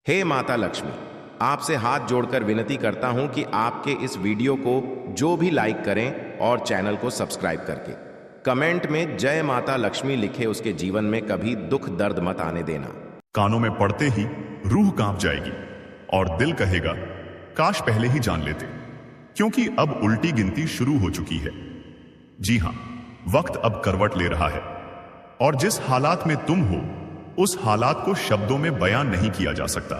हे माता लक्ष्मी, आपसे हाथ जोड़कर विनती करता हूं कि आपके इस वीडियो को जो भी लाइक करें और चैनल को सब्सक्राइब करके कमेंट में जय माता लक्ष्मी लिखे उसके जीवन में कभी दुख दर्द मत आने देना। कानों में पड़ते ही रूह कांप जाएगी और दिल कहेगा काश पहले ही जान लेते, क्योंकि अब उल्टी गिनती शुरू हो चुकी है। जी हां, वक्त अब करवट ले रहा है और जिस हालात में तुम हो उस हालात को शब्दों में बयान नहीं किया जा सकता।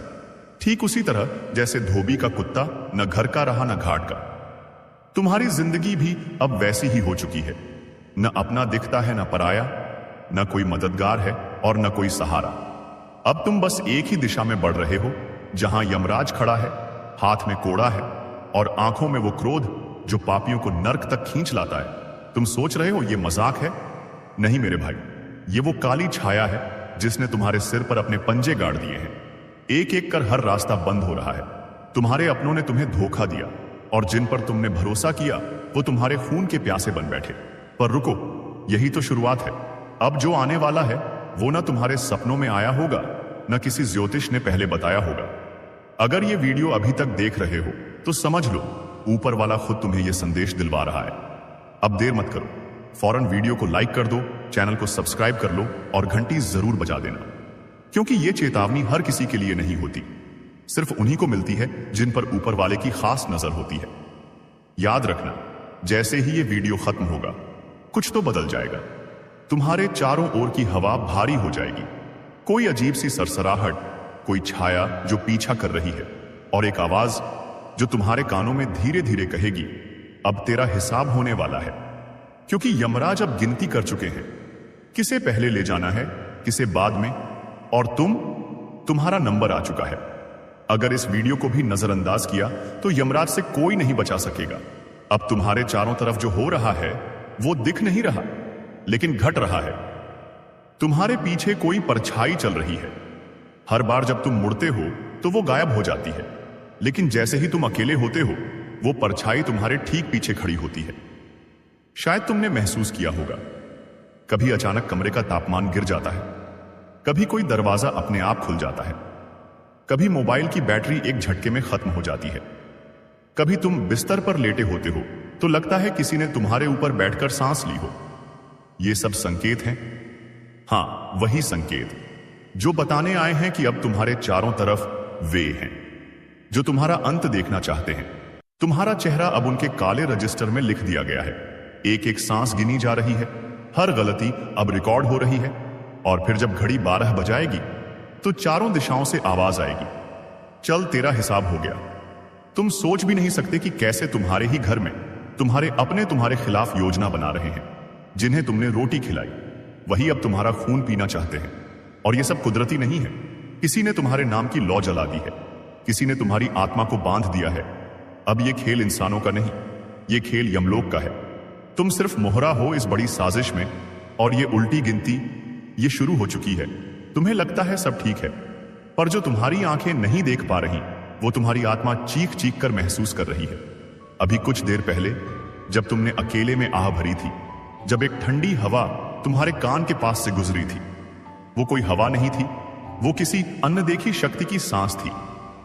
ठीक उसी तरह जैसे धोबी का कुत्ता न घर का रहा न घाट का, तुम्हारी जिंदगी भी अब वैसी ही हो चुकी है। न अपना दिखता है न पराया, न कोई मददगार है और न कोई सहारा। अब तुम बस एक ही दिशा में बढ़ रहे हो, जहां यमराज खड़ा है, हाथ में कोड़ा है और आंखों में वो क्रोध जो पापियों को नर्क तक खींच लाता है। तुम सोच रहे हो ये मजाक है? नहीं मेरे भाई, ये वो काली छाया है जिसने तुम्हारे सिर पर अपने पंजे गाड़ दिए हैं। एक एक कर हर रास्ता बंद हो रहा है। तुम्हारे अपनों ने तुम्हें धोखा दिया और जिन पर तुमने भरोसा किया वो तुम्हारे खून के प्यासे बन बैठे। पर रुको, यही तो शुरुआत है। अब जो आने वाला है वो ना तुम्हारे सपनों में आया होगा, न किसी ज्योतिष ने पहले बताया होगा। अगर ये वीडियो अभी तक देख रहे हो तो समझ लो ऊपर वाला खुद तुम्हें यह संदेश दिलवा रहा है। अब देर मत करो, फौरन वीडियो को लाइक कर दो, चैनल को सब्सक्राइब कर लो और घंटी जरूर बजा देना, क्योंकि ये चेतावनी हर किसी के लिए नहीं होती, सिर्फ उन्हीं को मिलती है जिन पर ऊपर वाले की खास नजर होती है। याद रखना, जैसे ही ये वीडियो खत्म होगा कुछ तो बदल जाएगा। तुम्हारे चारों ओर की हवा भारी हो जाएगी, कोई अजीब सी सरसराहट, कोई छाया जो पीछा कर रही है और एक आवाज जो तुम्हारे कानों में धीरे धीरे कहेगी अब तेरा हिसाब होने वाला है। क्योंकि यमराज अब गिनती कर चुके हैं, किसे पहले ले जाना है किसे बाद में, और तुम्हारा नंबर आ चुका है। अगर इस वीडियो को भी नजरअंदाज किया तो यमराज से कोई नहीं बचा सकेगा। अब तुम्हारे चारों तरफ जो हो रहा है वो दिख नहीं रहा, लेकिन घट रहा है। तुम्हारे पीछे कोई परछाई चल रही है। हर बार जब तुम मुड़ते हो तो वो गायब हो जाती है, लेकिन जैसे ही तुम अकेले होते हो वो परछाई तुम्हारे ठीक पीछे खड़ी होती है। शायद तुमने महसूस किया होगा, कभी अचानक कमरे का तापमान गिर जाता है, कभी कोई दरवाजा अपने आप खुल जाता है, कभी मोबाइल की बैटरी एक झटके में खत्म हो जाती है, कभी तुम बिस्तर पर लेटे होते हो तो लगता है किसी ने तुम्हारे ऊपर बैठकर सांस ली हो। ये सब संकेत हैं, हां वही संकेत जो बताने आए हैं कि अब तुम्हारे चारों तरफ वे हैं जो तुम्हारा अंत देखना चाहते हैं। तुम्हारा चेहरा अब उनके काले रजिस्टर में लिख दिया गया है। एक एक सांस गिनी जा रही है, हर गलती अब रिकॉर्ड हो रही है, और फिर जब घड़ी 12 बजाएगी तो चारों दिशाओं से आवाज आएगी, चल तेरा हिसाब हो गया। तुम सोच भी नहीं सकते कि कैसे तुम्हारे ही घर में तुम्हारे अपने तुम्हारे खिलाफ योजना बना रहे हैं। जिन्हें तुमने रोटी खिलाई वही अब तुम्हारा खून पीना चाहते हैं। और यह सब कुदरती नहीं है, किसी ने तुम्हारे नाम की लौ जला दी है, किसी ने तुम्हारी आत्मा को बांध दिया है। अब यह खेल इंसानों का नहीं, यह खेल यमलोक का है। तुम सिर्फ मोहरा हो इस बड़ी साजिश में, और ये उल्टी गिनती ये शुरू हो चुकी है। तुम्हें लगता है सब ठीक है, पर जो तुम्हारी आंखें नहीं देख पा रही वो तुम्हारी आत्मा चीख चीख कर महसूस कर रही है। अभी कुछ देर पहले जब तुमने अकेले में आह भरी थी, जब एक ठंडी हवा तुम्हारे कान के पास से गुजरी थी, वो कोई हवा नहीं थी, वो किसी अनदेखी शक्ति की सांस थी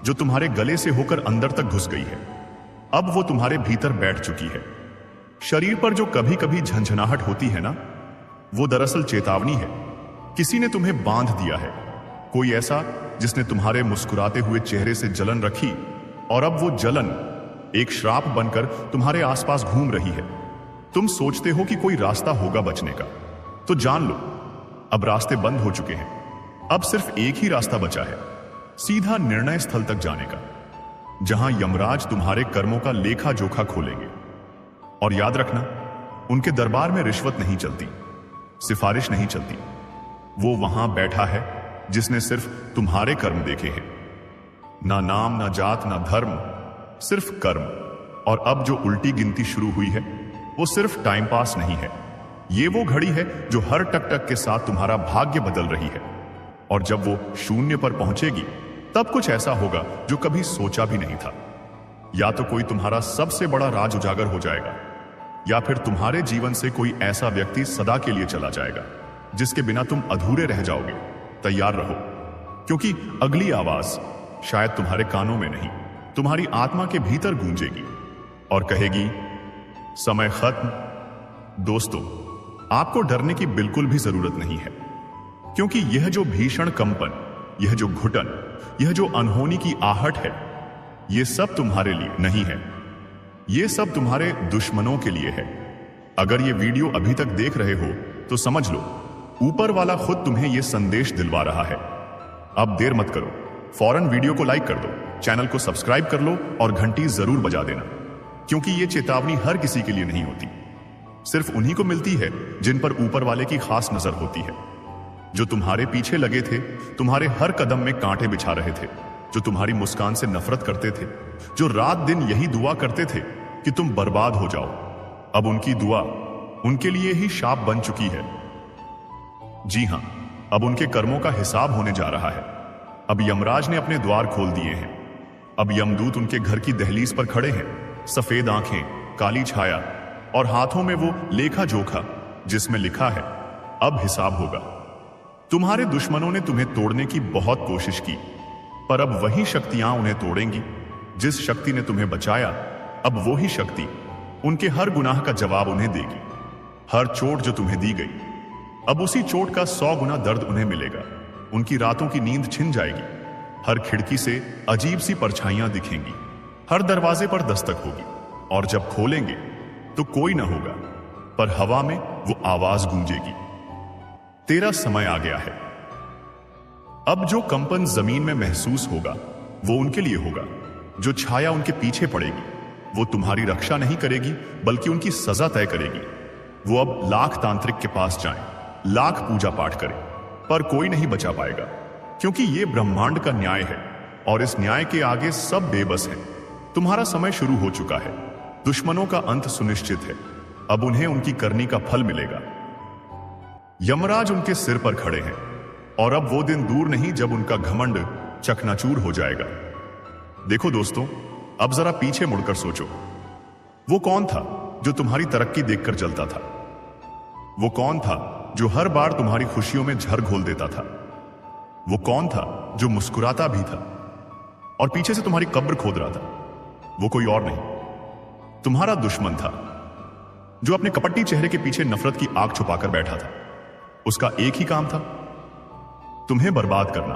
जो तुम्हारे गले से होकर अंदर तक घुस गई है। अब वो तुम्हारे भीतर बैठ चुकी है। शरीर पर जो कभी कभी झंझनाहट होती है ना, वो दरअसल चेतावनी है। किसी ने तुम्हें बांध दिया है, कोई ऐसा जिसने तुम्हारे मुस्कुराते हुए चेहरे से जलन रखी, और अब वो जलन एक श्राप बनकर तुम्हारे आसपास घूम रही है। तुम सोचते हो कि कोई रास्ता होगा बचने का, तो जान लो अब रास्ते बंद हो चुके हैं। अब सिर्फ एक ही रास्ता बचा है, सीधा निर्णय स्थल तक जाने का, जहां यमराज तुम्हारे कर्मों का लेखा जोखा खोलेंगे। और याद रखना, उनके दरबार में रिश्वत नहीं चलती, सिफारिश नहीं चलती। वो वहां बैठा है जिसने सिर्फ तुम्हारे कर्म देखे हैं, ना नाम ना जात ना धर्म, सिर्फ कर्म। और अब जो उल्टी गिनती शुरू हुई है वो सिर्फ टाइम पास नहीं है, ये वो घड़ी है जो हर टक टक के साथ तुम्हारा भाग्य बदल रही है। और जब वो शून्य पर पहुंचेगी तब कुछ ऐसा होगा जो कभी सोचा भी नहीं था। या तो कोई तुम्हारा सबसे बड़ा राज उजागर हो जाएगा, या फिर तुम्हारे जीवन से कोई ऐसा व्यक्ति सदा के लिए चला जाएगा जिसके बिना तुम अधूरे रह जाओगे। तैयार रहो, क्योंकि अगली आवाज शायद तुम्हारे कानों में नहीं, तुम्हारी आत्मा के भीतर गूंजेगी और कहेगी, समय खत्म। दोस्तों, आपको डरने की बिल्कुल भी जरूरत नहीं है, क्योंकि यह जो भीषण कंपन, यह जो घुटन, यह जो अनहोनी की आहट है, यह सब तुम्हारे लिए नहीं है, यह सब तुम्हारे दुश्मनों के लिए है। अगर यह वीडियो अभी तक देख रहे हो तो समझ लो, ऊपर वाला खुद तुम्हें यह संदेश दिलवा रहा है। अब देर मत करो, फौरन वीडियो को लाइक कर दो, चैनल को सब्सक्राइब कर लो और घंटी जरूर बजा देना, क्योंकि यह चेतावनी हर किसी के लिए नहीं होती, सिर्फ उन्हीं को मिलती है जिन पर ऊपर वाले की खास नजर होती है, जो तुम्हारे पीछे लगे थे, तुम्हारे हर कदम में कांटे बिछा रहे थे, जो तुम्हारी मुस्कान से नफरत करते थे, जो रात दिन यही दुआ करते थे कि तुम बर्बाद हो जाओ। अब उनकी दुआ उनके लिए ही शाप बन चुकी है। जी हां, अब उनके कर्मों का हिसाब होने जा रहा है। अब यमराज ने अपने द्वार खोल दिए हैं। अब यमदूत उनके घर की दहलीज पर खड़े हैं, सफेद आंखें, काली छाया और हाथों में वो लेखा जोखा जिसमें लिखा है, अब हिसाब होगा। तुम्हारे दुश्मनों ने तुम्हें तोड़ने की बहुत कोशिश की, पर अब वही शक्तियां उन्हें तोड़ेंगी। जिस शक्ति ने तुम्हें बचाया, अब वो ही शक्ति उनके हर गुनाह का जवाब उन्हें देगी। हर चोट जो तुम्हें दी गई, अब उसी चोट का 100 गुना दर्द उन्हें मिलेगा। उनकी रातों की नींद छिन जाएगी। हर खिड़की से अजीब सी परछाइयां दिखेंगी, हर दरवाजे पर दस्तक होगी, और जब खोलेंगे तो कोई ना होगा, पर हवा में वो आवाज गूंजेगी, तेरा समय आ गया है। अब जो कंपन जमीन में महसूस होगा वो उनके लिए होगा। जो छाया उनके पीछे पड़ेगी वो तुम्हारी रक्षा नहीं करेगी, बल्कि उनकी सजा तय करेगी। वो अब लाख तांत्रिक के पास जाएं, लाख पूजा पाठ करें, पर कोई नहीं बचा पाएगा, क्योंकि ये ब्रह्मांड का न्याय है और इस न्याय के आगे सब बेबस हैं। तुम्हारा समय शुरू हो चुका है। दुश्मनों का अंत सुनिश्चित है। अब उन्हें उनकी करनी का फल मिलेगा। यमराज उनके सिर पर खड़े हैं और अब वो दिन दूर नहीं जब उनका घमंड चकनाचूर हो जाएगा। देखो दोस्तों, अब जरा पीछे मुड़कर सोचो, वो कौन था जो तुम्हारी तरक्की देखकर जलता था? वो कौन था जो हर बार तुम्हारी खुशियों में झर घोल देता था? वो कौन था जो मुस्कुराता भी था और पीछे से तुम्हारी कब्र खोद रहा था? वो कोई और नहीं, तुम्हारा दुश्मन था, जो अपने कपटी चेहरे के पीछे नफरत की आग छुपाकर बैठा था। उसका एक ही काम था, तुम्हें बर्बाद करना।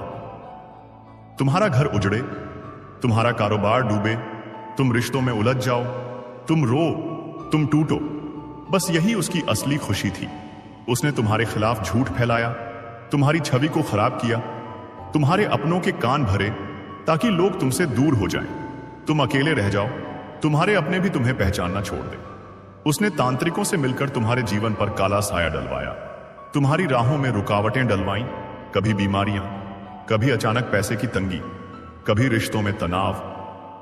तुम्हारा घर उजड़े, तुम्हारा कारोबार डूबे, तुम रिश्तों में उलझ जाओ, तुम रो, तुम टूटो, बस यही उसकी असली खुशी थी। उसने तुम्हारे खिलाफ झूठ फैलाया, तुम्हारी छवि को खराब किया, तुम्हारे अपनों के कान भरे ताकि लोग तुमसे दूर हो जाएं, तुम अकेले रह जाओ, तुम्हारे अपने भी तुम्हें पहचानना छोड़ दें। उसने तांत्रिकों से मिलकर तुम्हारे जीवन पर काला साया डलवाया, तुम्हारी राहों में रुकावटें डलवाई, कभी बीमारियां, कभी अचानक पैसे की तंगी, कभी रिश्तों में तनाव,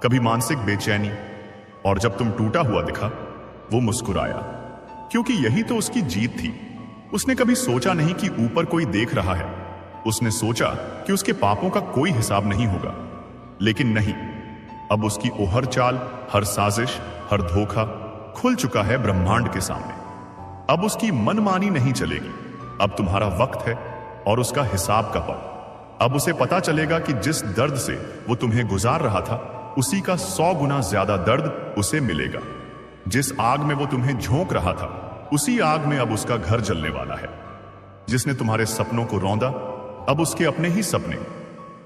कभी मानसिक बेचैनी। और जब तुम टूटा हुआ दिखा, वो मुस्कुराया, क्योंकि यही तो उसकी जीत थी। उसने कभी सोचा नहीं कि ऊपर कोई देख रहा है। उसने सोचा कि उसके पापों का कोई हिसाब नहीं होगा, लेकिन नहीं, अब उसकी ओहर चाल, हर साजिश, हर धोखा खुल चुका है ब्रह्मांड के सामने। अब उसकी मनमानी नहीं चलेगी। अब तुम्हारा वक्त है और उसका हिसाब का पल। अब उसे पता चलेगा कि जिस दर्द से वो तुम्हें गुजार रहा था, उसी का 100 गुना ज्यादा दर्द उसे मिलेगा। जिस आग में वो तुम्हें झोंक रहा था, उसी आग में अब उसका घर जलने वाला है। जिसने तुम्हारे सपनों को रौंदा, अब उसके अपने ही सपने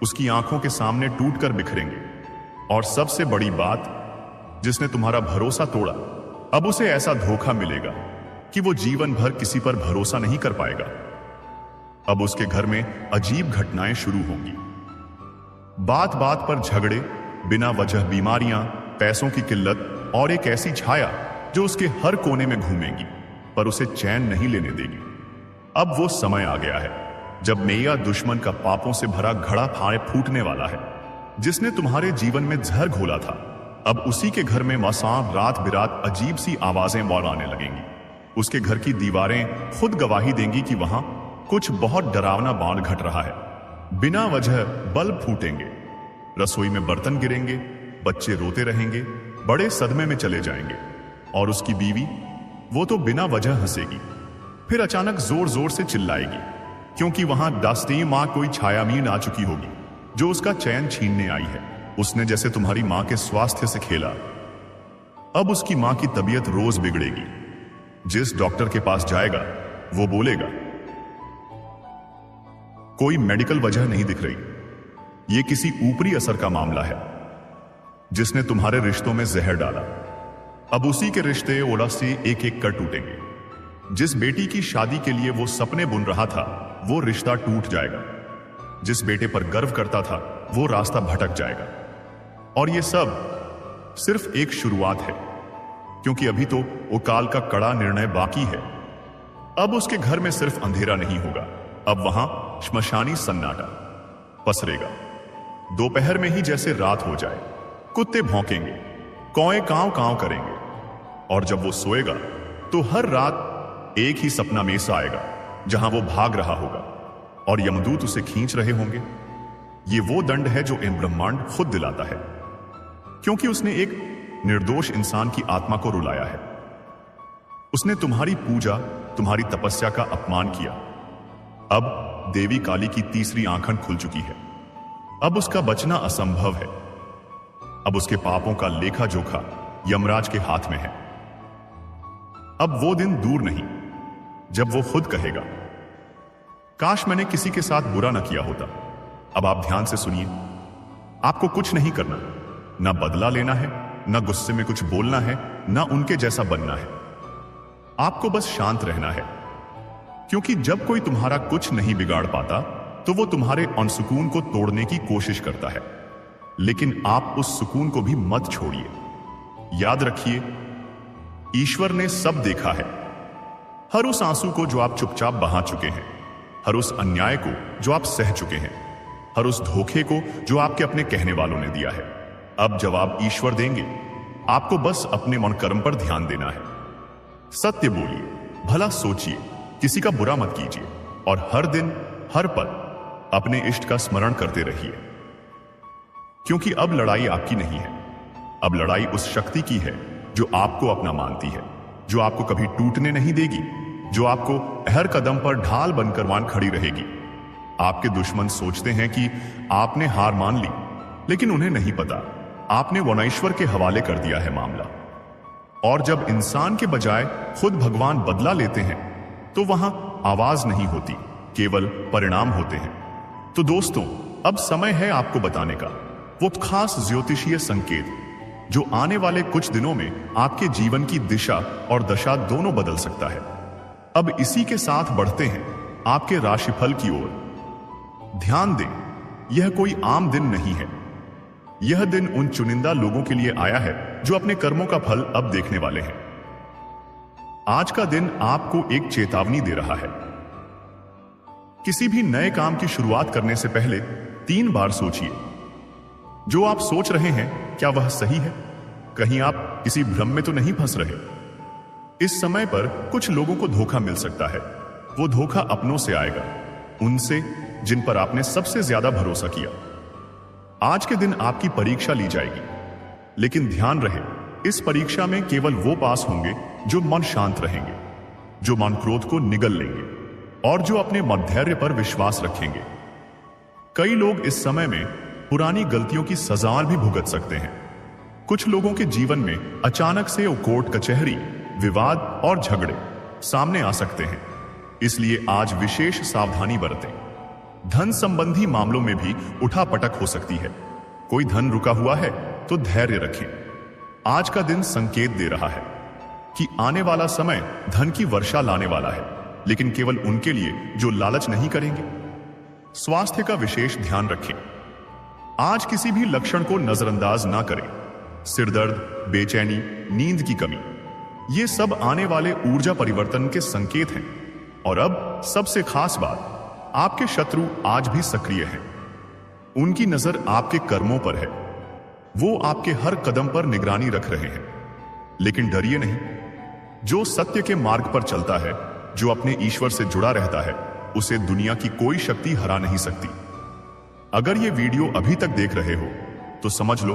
उसकी आंखों के सामने टूटकर बिखरेंगे। और सबसे बड़ी बात, जिसने तुम्हारा भरोसा तोड़ा, अब उसे ऐसा धोखा मिलेगा कि वो जीवन भर किसी पर भरोसा नहीं कर पाएगा। अब उसके घर में अजीब घटनाएं शुरू होंगी। बात बात पर झगड़े, बिना वजह बीमारियां, पैसों की किल्लत और एक ऐसी छाया जो उसके हर कोने में घूमेगी, पर उसे चैन नहीं लेने देगी। अब वो समय आ गया है जब मैया दुश्मन का पापों से भरा घड़ा फाड़े फूटने वाला है। जिसने तुम्हारे जीवन में जहर घोला था, अब उसी के घर में मसां रात बिरात अजीब सी आवाजें आने लगेंगी। उसके घर की दीवारें खुद गवाही देंगी कि वहां कुछ बहुत डरावना बाण घट रहा है। बिना वजह बल्ब फूटेंगे, रसोई में बर्तन गिरेंगे, बच्चे रोते रहेंगे, बड़े सदमे में चले जाएंगे। और उसकी बीवी, वो तो बिना वजह हंसेगी, फिर अचानक जोर जोर से चिल्लाएगी, क्योंकि वहां दास्ती मां कोई छायामीन आ चुकी होगी, जो उसका चैन छीनने आई है। उसने जैसे तुम्हारी मां के स्वास्थ्य से खेला। अब उसकी मां की तबीयत रोज बिगड़ेगी। जिस डॉक्टर के पास जाएगा वो बोलेगा कोई मेडिकल वजह नहीं दिख रही, ये किसी ऊपरी असर का मामला है जिसने तुम्हारे रिश्तों में जहर डाला। अब उसी के रिश्ते ओला से एक एक कर टूटेंगे। जिस बेटी की शादी के लिए वो सपने बुन रहा था वो रिश्ता टूट जाएगा। जिस बेटे पर गर्व करता था वो रास्ता भटक जाएगा। और ये सब सिर्फ एक शुरुआत है, क्योंकि अभी तो वो काल का कड़ा निर्णय बाकी है। अब उसके घर में सिर्फ अंधेरा नहीं होगा, अब वहां श्मशानी सन्नाटा पसरेगा। दोपहर में ही जैसे रात हो जाए, कुत्ते भौंकेंगे, कौए कांव कांव करेंगे, और जब वो सोएगा तो हर रात एक ही सपना में सा आएगा जहां वो भाग रहा होगा और यमदूत उसे खींच रहे होंगे। ये वो दंड है जो इन ब्रह्मांड खुद दिलाता है, क्योंकि उसने एक निर्दोष इंसान की आत्मा को रुलाया है। उसने तुम्हारी पूजा, तुम्हारी तपस्या का अपमान किया। अब देवी काली की तीसरी आंखन खुल चुकी है। अब उसका बचना असंभव है। अब उसके पापों का लेखा जोखा यमराज के हाथ में है। अब वो दिन दूर नहीं जब वो खुद कहेगा, काश मैंने किसी के साथ बुरा न किया होता। अब आप ध्यान से सुनिए, आपको कुछ नहीं करना, ना बदला लेना है, ना गुस्से में कुछ बोलना है, ना उनके जैसा बनना है। आपको बस शांत रहना है, क्योंकि जब कोई तुम्हारा कुछ नहीं बिगाड़ पाता तो वो तुम्हारे अनसुकून को तोड़ने की कोशिश करता है। लेकिन आप उस सुकून को भी मत छोड़िए। याद रखिए, ईश्वर ने सब देखा है। हर उस आंसू को जो आप चुपचाप बहा चुके हैं, हर उस अन्याय को जो आप सह चुके हैं, हर उस धोखे को जो आपके अपने कहने वालों ने दिया है। अब जवाब ईश्वर देंगे। आपको बस अपने मन कर्म पर ध्यान देना है। सत्य बोलिए, भला सोचिए, किसी का बुरा मत कीजिए, और हर दिन हर पल अपने इष्ट का स्मरण करते रहिए। क्योंकि अब लड़ाई आपकी नहीं है, अब लड़ाई उस शक्ति की है जो आपको अपना मानती है, जो आपको कभी टूटने नहीं देगी, जो आपको हर कदम पर ढाल बनकर मान खड़ी रहेगी। आपके दुश्मन सोचते हैं कि आपने हार मान ली, लेकिन उन्हें नहीं पता आपने वनईश्वर के हवाले कर दिया है मामला। और जब इंसान के बजाय खुद भगवान बदला लेते हैं तो वहां आवाज नहीं होती, केवल परिणाम होते हैं। तो दोस्तों, अब समय है आपको बताने का वो खास ज्योतिषीय संकेत जो आने वाले कुछ दिनों में आपके जीवन की दिशा और दशा दोनों बदल सकता है। अब इसी के साथ बढ़ते हैं आपके राशिफल की ओर। ध्यान दें, यह कोई आम दिन नहीं है। यह दिन उन चुनिंदा लोगों के लिए आया है जो अपने कर्मों का फल अब देखने वाले हैं। आज का दिन आपको एक चेतावनी दे रहा है। किसी भी नए काम की शुरुआत करने से पहले 3 बार सोचिए। जो आप सोच रहे हैं क्या वह सही है? कहीं आप किसी भ्रम में तो नहीं फंस रहे? इस समय पर कुछ लोगों को धोखा मिल सकता है। वो धोखा अपनों से आएगा, उनसे जिन पर आपने सबसे ज्यादा भरोसा किया। आज के दिन आपकी परीक्षा ली जाएगी, लेकिन ध्यान रहे, इस परीक्षा में केवल वो पास होंगे जो मन शांत रहेंगे, जो मन क्रोध को निगल लेंगे और जो अपने मधैर्य पर विश्वास रखेंगे। कई लोग इस समय में पुरानी गलतियों की सजा भी भुगत सकते हैं। कुछ लोगों के जीवन में अचानक से कोर्ट कचहरी, विवाद और झगड़े सामने आ सकते हैं। इसलिए आज विशेष सावधानी बरतें। धन संबंधी मामलों में भी उठापटक हो सकती है। कोई धन रुका हुआ है तो धैर्य रखें। आज का दिन संकेत दे रहा है कि आने वाला समय धन की वर्षा लाने वाला है, लेकिन केवल उनके लिए जो लालच नहीं करेंगे। स्वास्थ्य का विशेष ध्यान रखें। आज किसी भी लक्षण को नजरअंदाज ना करें। सिरदर्द, बेचैनी, नींद की कमी, ये सब आने वाले ऊर्जा परिवर्तन के संकेत हैं। और अब सबसे खास बात, आपके शत्रु आज भी सक्रिय हैं। उनकी नजर आपके कर्मों पर है। वो आपके हर कदम पर निगरानी रख रहे हैं। लेकिन डरिए नहीं। जो सत्य के मार्ग पर चलता है, जो अपने ईश्वर से जुड़ा रहता है, उसे दुनिया की कोई शक्ति हरा नहीं सकती। अगर ये वीडियो अभी तक देख रहे हो तो समझ लो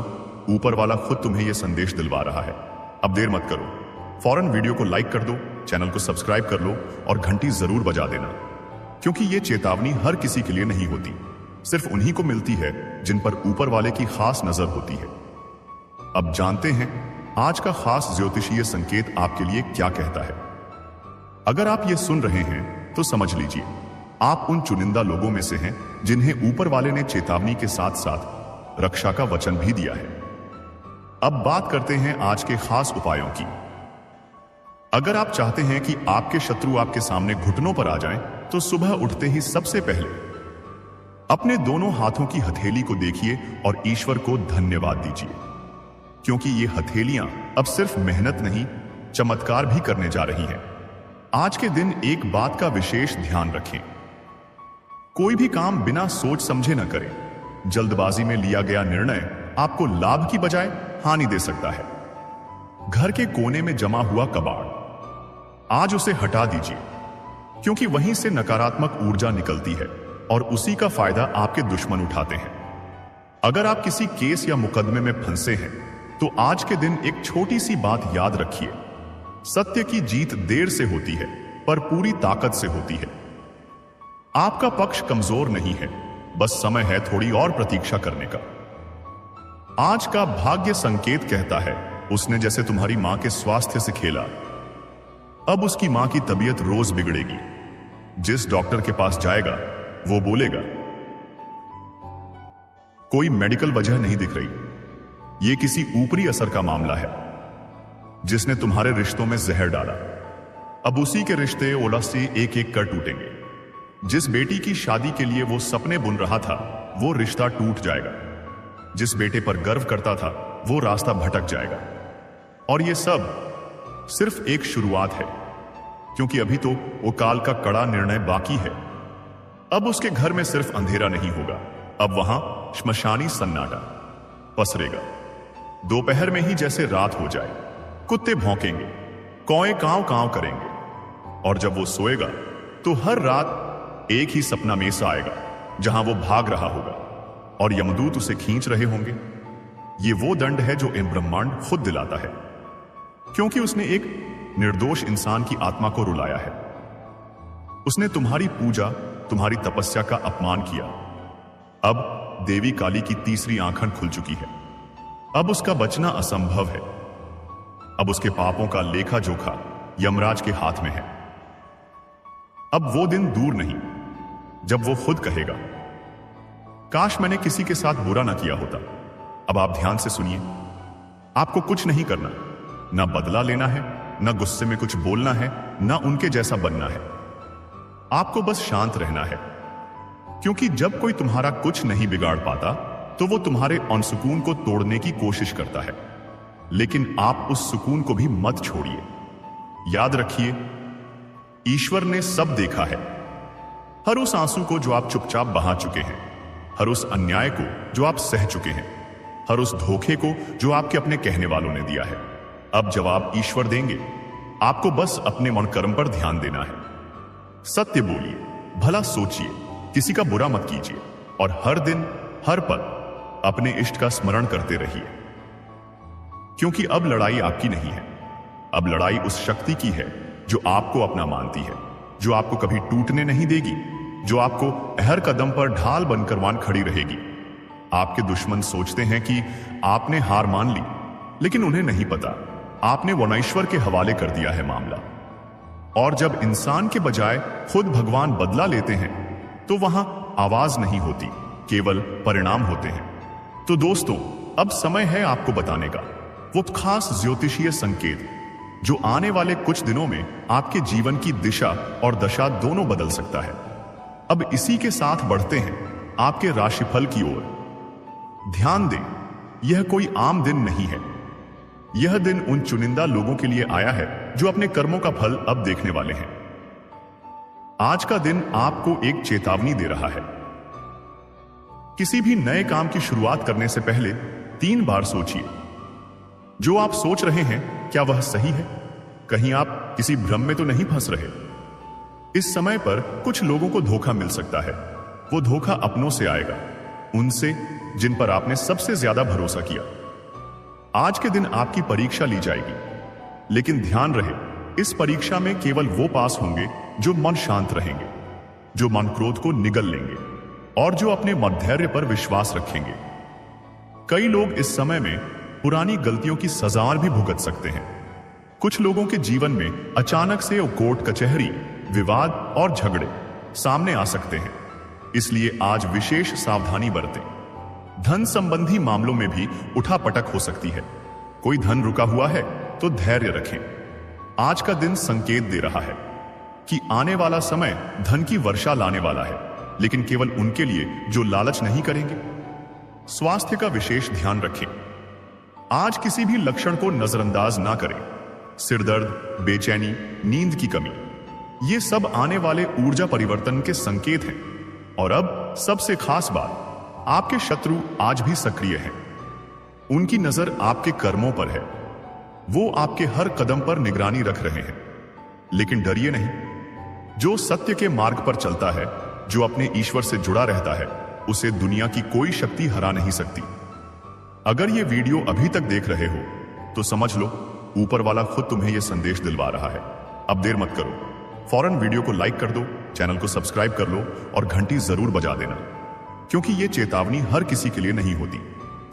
ऊपर वाला खुद तुम्हें यह संदेश दिलवा रहा है। अब देर मत करो, फौरन वीडियो को लाइक कर दो, चैनल को सब्सक्राइब कर लो और घंटी जरूर बजा देना, क्योंकि ये चेतावनी हर किसी के लिए नहीं होती। सिर्फ उन्हीं को मिलती है जिन पर ऊपर वाले की खास नजर होती है। अब जानते हैं आज का खास ज्योतिषीय संकेत आपके लिए क्या कहता है। अगर आप ये सुन रहे हैं तो समझ लीजिए आप उन चुनिंदा लोगों में से हैं जिन्हें ऊपर वाले ने चेतावनी के साथ साथ रक्षा का वचन भी दिया है। अब बात करते हैं आज के खास उपायों की। अगर आप चाहते हैं कि आपके शत्रु आपके सामने घुटनों पर आ जाएं, तो सुबह उठते ही सबसे पहले अपने दोनों हाथों की हथेली को देखिए और ईश्वर को धन्यवाद दीजिए, क्योंकि ये हथेलियां अब सिर्फ मेहनत नहीं, चमत्कार भी करने जा रही हैं। आज के दिन एक बात का विशेष ध्यान रखें, कोई भी काम बिना सोच समझे न करें। जल्दबाजी में लिया गया निर्णय आपको लाभ की बजाय हानि दे सकता है। घर के कोने में जमा हुआ कबाड़, आज उसे हटा दीजिए, क्योंकि वहीं से नकारात्मक ऊर्जा निकलती है और उसी का फायदा आपके दुश्मन उठाते हैं। अगर आप किसी केस या मुकदमे में फंसे हैं, तो आज के दिन एक छोटी सी बात याद रखिए, सत्य की जीत देर से होती है पर पूरी ताकत से होती है। आपका पक्ष कमजोर नहीं है, बस समय है थोड़ी और प्रतीक्षा करने का। आज का भाग्य संकेत कहता है, उसने जैसे तुम्हारी मां के स्वास्थ्य से खेला, अब उसकी मां की तबीयत रोज बिगड़ेगी। जिस डॉक्टर के पास जाएगा वो बोलेगा कोई मेडिकल वजह नहीं दिख रही, ये किसी ऊपरी असर का मामला है जिसने तुम्हारे रिश्तों में जहर डाला। अब उसी के रिश्ते ओलासी एक एक कर टूटेंगे। जिस बेटी की शादी के लिए वो सपने बुन रहा था, वो रिश्ता टूट जाएगा। जिस बेटे पर गर्व करता था, वो रास्ता भटक जाएगा। और ये सब सिर्फ एक शुरुआत है, क्योंकि अभी तो वो काल का कड़ा निर्णय बाकी है। अब उसके घर में सिर्फ अंधेरा नहीं होगा, अब वहां श्मशानी सन्नाटा पसरेगा। दोपहर में ही जैसे रात हो जाए, कुत्ते भौंकेंगे, कौए कांव कांव करेंगे, और जब वो सोएगा तो हर रात एक ही सपना में सा आएगा जहां वो भाग रहा होगा और यमदूत उसे खींच रहे होंगे। ये वो दंड है जो इन ब्रह्मांड खुद दिलाता है, क्योंकि उसने एक निर्दोष इंसान की आत्मा को रुलाया है। उसने तुम्हारी पूजा, तुम्हारी तपस्या का अपमान किया। अब देवी काली की तीसरी आंखें खुल चुकी है। अब उसका बचना असंभव है। अब उसके पापों का लेखा जोखा यमराज के हाथ में है। अब वो दिन दूर नहीं जब वो खुद कहेगा, काश मैंने किसी के साथ बुरा ना किया होता। अब आप ध्यान से सुनिए, आपको कुछ नहीं करना, ना बदला लेना है, ना गुस्से में कुछ बोलना है, ना उनके जैसा बनना है। आपको बस शांत रहना है, क्योंकि जब कोई तुम्हारा कुछ नहीं बिगाड़ पाता, तो वो तुम्हारे अनसुकून को तोड़ने की कोशिश करता है। लेकिन आप उस सुकून को भी मत छोड़िए। याद रखिए, ईश्वर ने सब देखा है। हर उस आंसू को जो आप चुपचाप बहा चुके हैं, हर उस अन्याय को जो आप सह चुके हैं, हर उस धोखे को जो आपके अपने कहने वालों ने दिया है। अब जवाब ईश्वर देंगे। आपको बस अपने मन कर्म पर ध्यान देना है। सत्य बोलिए, भला सोचिए, किसी का बुरा मत कीजिए, और हर दिन हर पल अपने इष्ट का स्मरण करते रहिए, क्योंकि अब लड़ाई आपकी नहीं है। अब लड़ाई उस शक्ति की है जो आपको अपना मानती है, जो आपको कभी टूटने नहीं देगी, जो आपको हर कदम पर ढाल बनकर मान खड़ी रहेगी। आपके दुश्मन सोचते हैं कि आपने हार मान ली, लेकिन उन्हें नहीं पता आपने वनईश्वर के हवाले कर दिया है मामला। और जब इंसान के बजाय खुद भगवान बदला लेते हैं, तो वहां आवाज नहीं होती, केवल परिणाम होते हैं। तो दोस्तों, अब समय है आपको बताने का वो खास ज्योतिषीय संकेत जो आने वाले कुछ दिनों में आपके जीवन की दिशा और दशा दोनों बदल सकता है। अब इसी के साथ बढ़ते हैं आपके राशिफल की ओर। ध्यान दें, यह कोई आम दिन नहीं है। यह दिन उन चुनिंदा लोगों के लिए आया है जो अपने कर्मों का फल अब देखने वाले हैं। आज का दिन आपको एक चेतावनी दे रहा है। किसी भी नए काम की शुरुआत करने से पहले 3 बार सोचिए, जो आप सोच रहे हैं क्या वह सही है? कहीं आप किसी भ्रम में तो नहीं फंस रहे? इस समय पर कुछ लोगों को धोखा मिल सकता है। वो धोखा अपनों से आएगा, उनसे जिन पर आपने सबसे ज्यादा भरोसा किया। आज के दिन आपकी परीक्षा ली जाएगी, लेकिन ध्यान रहे, इस परीक्षा में केवल वो पास होंगे जो मन शांत रहेंगे, जो मन क्रोध को निगल लेंगे। और जो अपने मध्यर्य पर विश्वास रखेंगे। कई लोग इस समय में पुरानी गलतियों की सजा भी भुगत सकते हैं। कुछ लोगों के जीवन में अचानक से कोर्ट कचहरी, विवाद और झगड़े सामने आ सकते हैं, इसलिए आज विशेष सावधानी बरतें। धन संबंधी मामलों में भी उठापटक हो सकती है। कोई धन रुका हुआ है तो धैर्य रखें। आज का दिन संकेत दे रहा है कि आने वाला समय धन की वर्षा लाने वाला है, लेकिन केवल उनके लिए जो लालच नहीं करेंगे। स्वास्थ्य का विशेष ध्यान रखें। आज किसी भी लक्षण को नजरअंदाज ना करें। सिरदर्द, बेचैनी, नींद की कमी, ये सब आने वाले ऊर्जा परिवर्तन के संकेत हैं। और अब सबसे खास बात, आपके शत्रु आज भी सक्रिय हैं। उनकी नजर आपके कर्मों पर है। वो आपके हर कदम पर निगरानी रख रहे हैं। लेकिन डरिए नहीं। जो सत्य के मार्ग पर चलता है, जो अपने ईश्वर से जुड़ा रहता है, उसे दुनिया की कोई शक्ति हरा नहीं सकती। अगर ये वीडियो अभी तक देख रहे हो तो समझ लो ऊपर वाला खुद तुम्हें यह संदेश दिलवा रहा है। अब देर मत करो, फौरन वीडियो को लाइक कर दो, चैनल को सब्सक्राइब कर लो और घंटी जरूर बजा देना, क्योंकि ये चेतावनी हर किसी के लिए नहीं होती।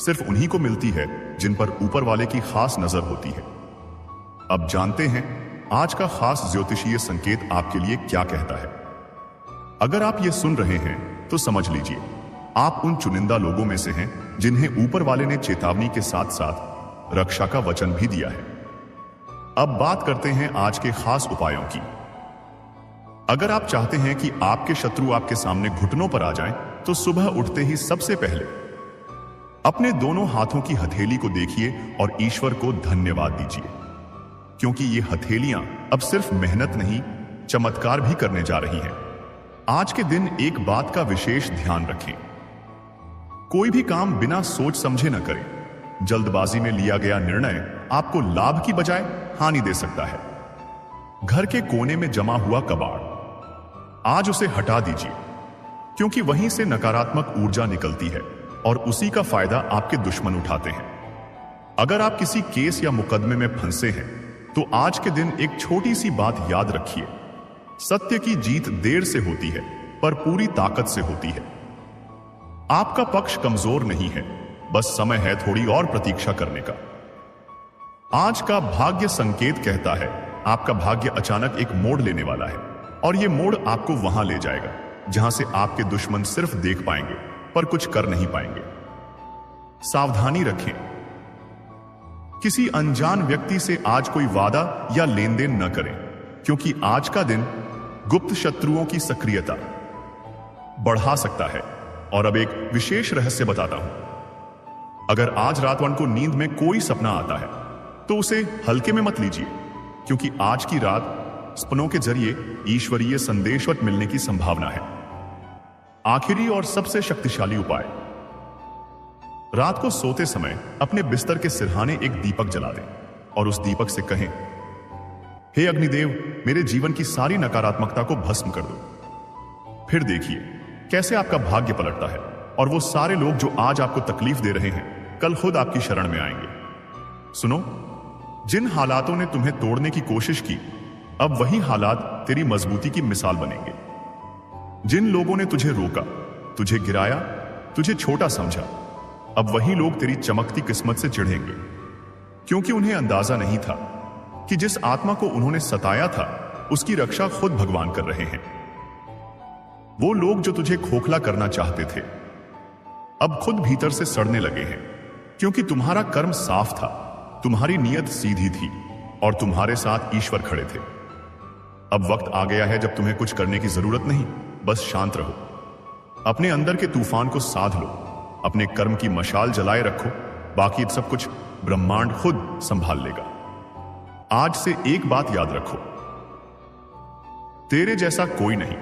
सिर्फ उन्हीं को मिलती है जिन पर ऊपर वाले की खास नजर होती है। अब जानते हैं आज का खास ज्योतिषीय संकेत आपके लिए क्या कहता है। अगर आप ये सुन रहे हैं तो समझ लीजिए आप उन चुनिंदा लोगों में से हैं जिन्हें ऊपर वाले ने चेतावनी के साथ साथ रक्षा का वचन भी दिया है। अब बात करते हैं आज के खास उपायों की। अगर आप चाहते हैं कि आपके शत्रु आपके सामने घुटनों पर आ जाएं, तो सुबह उठते ही सबसे पहले अपने दोनों हाथों की हथेली को देखिए और ईश्वर को धन्यवाद दीजिए, क्योंकि ये हथेलियां अब सिर्फ मेहनत नहीं, चमत्कार भी करने जा रही हैं। आज के दिन एक बात का विशेष ध्यान रखें। कोई भी काम बिना सोच समझे न करें। जल्दबाजी में लिया गया निर्णय आपको लाभ की बजाय हानि दे सकता है। घर के कोने में जमा हुआ कबाड़, आज उसे हटा दीजिए, क्योंकि वहीं से नकारात्मक ऊर्जा निकलती है और उसी का फायदा आपके दुश्मन उठाते हैं। अगर आप किसी केस या मुकदमे में फंसे हैं तो आज के दिन एक छोटी सी बात याद रखिए। सत्य की जीत देर से होती है, पर पूरी ताकत से होती है। आपका पक्ष कमजोर नहीं है, बस समय है थोड़ी और प्रतीक्षा करने का। आज का भाग्य संकेत कहता है आपका भाग्य अचानक एक मोड़ लेने वाला है, और यह मोड़ आपको वहां ले जाएगा जहां से आपके दुश्मन सिर्फ देख पाएंगे पर कुछ कर नहीं पाएंगे। सावधानी रखें। किसी अनजान व्यक्ति से आज कोई वादा या लेन देन न करें, क्योंकि आज का दिन गुप्त शत्रुओं की सक्रियता बढ़ा सकता है। और अब एक विशेष रहस्य बताता हूं। अगर आज रातवान को नींद में कोई सपना आता है तो उसे हल्के में मत लीजिए, क्योंकि आज की रात सपनों के जरिए ईश्वरीय संदेश मिलने की संभावना है। आखिरी और सबसे शक्तिशाली उपाय, रात को सोते समय अपने बिस्तर के सिरहाने एक दीपक जला दें और उस दीपक से कहें, हे अग्निदेव, मेरे जीवन की सारी नकारात्मकता को भस्म कर दो। फिर देखिए कैसे आपका भाग्य पलटता है और वो सारे लोग जो आज आपको तकलीफ दे रहे हैं कल खुद आपकी शरण में आएंगे। सुनो, जिन हालातों ने तुम्हें तोड़ने की कोशिश की, अब वही हालात तेरी मजबूती की मिसाल बनेंगे। जिन लोगों ने तुझे रोका, तुझे गिराया, तुझे छोटा समझा, अब वही लोग तेरी चमकती किस्मत से चिढ़ेंगे, क्योंकि उन्हें अंदाजा नहीं था कि जिस आत्मा को उन्होंने सताया था उसकी रक्षा खुद भगवान कर रहे हैं। वो लोग जो तुझे खोखला करना चाहते थे अब खुद भीतर से सड़ने लगे हैं, क्योंकि तुम्हारा कर्म साफ था, तुम्हारी नीयत सीधी थी और तुम्हारे साथ ईश्वर खड़े थे। अब वक्त आ गया है जब तुम्हें कुछ करने की जरूरत नहीं, बस शांत रहो, अपने अंदर के तूफान को साध लो, अपने कर्म की मशाल जलाए रखो, बाकी सब कुछ ब्रह्मांड खुद संभाल लेगा। आज से एक बात याद रखो, तेरे जैसा कोई नहीं,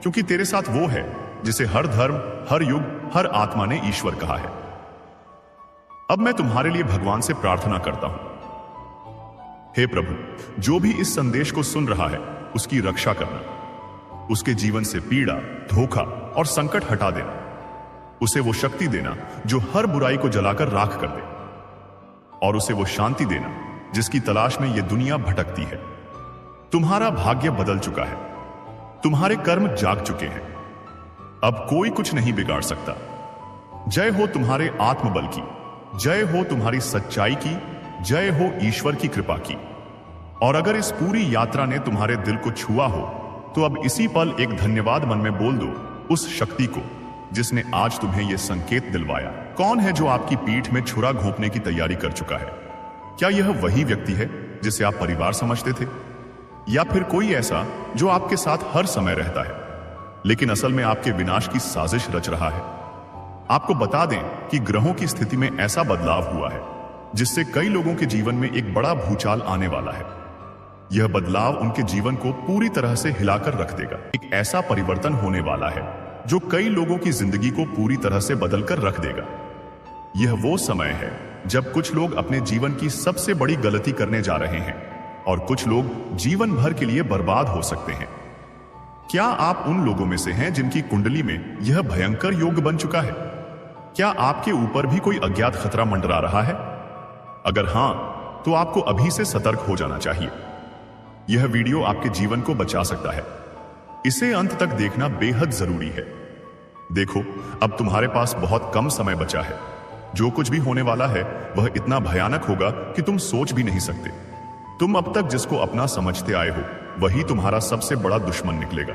क्योंकि तेरे साथ वो है जिसे हर धर्म, हर युग, हर आत्मा ने ईश्वर कहा है। अब मैं तुम्हारे लिए भगवान से प्रार्थना करता हूं। हे प्रभु, जो भी इस संदेश को सुन रहा है उसकी रक्षा करना, उसके जीवन से पीड़ा, धोखा और संकट हटा देना, उसे वो शक्ति देना जो हर बुराई को जलाकर राख कर दे, और उसे वो शांति देना जिसकी तलाश में ये दुनिया भटकती है। तुम्हारा भाग्य बदल चुका है, तुम्हारे कर्म जाग चुके हैं। अब कोई कुछ नहीं बिगाड़ सकता। जय हो तुम्हारे आत्मबल की, जय हो तुम्हारी सच्चाई की, जय हो ईश्वर की कृपा की। और अगर इस पूरी यात्रा ने तुम्हारे दिल को छुआ हो तो अब इसी पल एक धन्यवाद मन में बोल दो उस शक्ति को जिसने आज तुम्हें यह संकेत दिलवाया। कौन है जो आपकी पीठ में छुरा घोंपने की तैयारी कर चुका है? क्या यह वही व्यक्ति है जिसे आप परिवार समझते थे, या फिर कोई ऐसा जो आपके साथ हर समय रहता है लेकिन असल में आपके विनाश की साजिश रच रहा है? आपको बता दें कि ग्रहों की स्थिति में ऐसा बदलाव हुआ है जिससे कई लोगों के जीवन में एक बड़ा भूचाल आने वाला है। यह बदलाव उनके जीवन को पूरी तरह से हिलाकर रख देगा। एक ऐसा परिवर्तन होने वाला है जो कई लोगों की जिंदगी को पूरी तरह से बदलकर रख देगा। यह वो समय है जब कुछ लोग अपने जीवन की सबसे बड़ी गलती करने जा रहे हैं और कुछ लोग जीवन भर के लिए बर्बाद हो सकते हैं। क्या आप उन लोगों में से हैं जिनकी कुंडली में यह भयंकर योग बन चुका है? क्या आपके ऊपर भी कोई अज्ञात खतरा मंडरा रहा है? अगर हां, तो आपको अभी से सतर्क हो जाना चाहिए। यह वीडियो आपके जीवन को बचा सकता है। इसे अंत तक देखना बेहद जरूरी है। देखो, अब तुम्हारे पास बहुत कम समय बचा है। जो कुछ भी होने वाला है वह इतना भयानक होगा कि तुम सोच भी नहीं सकते। तुम अब तक जिसको अपना समझते आए हो वही तुम्हारा सबसे बड़ा दुश्मन निकलेगा।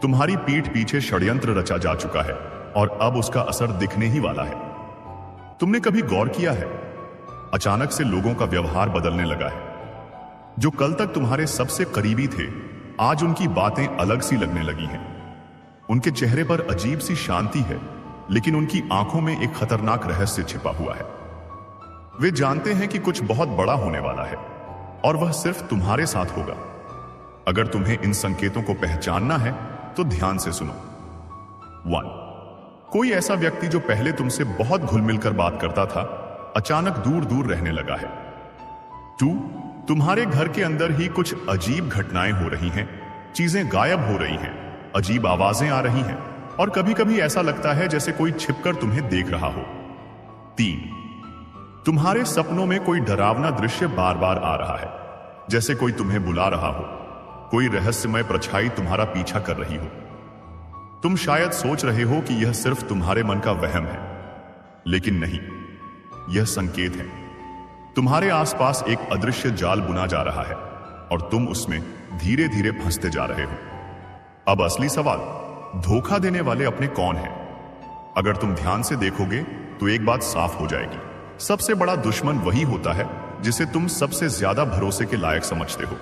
तुम्हारी पीठ पीछे षड्यंत्र रचा जा चुका है और अब उसका असर दिखने ही वाला है। तुमने कभी गौर किया है, अचानक से लोगों का व्यवहार बदलने लगा है। जो कल तक तुम्हारे सबसे करीबी थे आज उनकी बातें अलग सी लगने लगी हैं। उनके चेहरे पर अजीब सी शांति है लेकिन उनकी आंखों में एक खतरनाक रहस्य छिपा हुआ है। वे जानते हैं कि कुछ बहुत बड़ा होने वाला है और वह सिर्फ तुम्हारे साथ होगा। अगर तुम्हें इन संकेतों को पहचानना है तो ध्यान से सुनो। 1. कोई ऐसा व्यक्ति जो पहले तुमसे बहुत घुल मिलकर बात करता था अचानक दूर दूर रहने लगा है। 2. तुम्हारे घर के अंदर ही कुछ अजीब घटनाएं हो रही हैं, चीजें गायब हो रही हैं, अजीब आवाजें आ रही हैं और कभी कभी ऐसा लगता है जैसे कोई छिपकर तुम्हें देख रहा हो। 3. तुम्हारे सपनों में कोई डरावना दृश्य बार बार आ रहा है, जैसे कोई तुम्हें बुला रहा हो, कोई रहस्यमय परछाई तुम्हारा पीछा कर रही हो। तुम शायद सोच रहे हो कि यह सिर्फ तुम्हारे मन का वहम है, लेकिन नहीं, यह संकेत है। तुम्हारे आसपास एक अदृश्य जाल बुना जा रहा है और तुम उसमें धीरे धीरे फंसते जा रहे हो। अब असली सवाल, धोखा देने वाले अपने कौन हैं? अगर तुम ध्यान से देखोगे तो एक बात साफ हो जाएगी। सबसे बड़ा दुश्मन वही होता है जिसे तुम सबसे ज्यादा भरोसे के लायक समझते हो।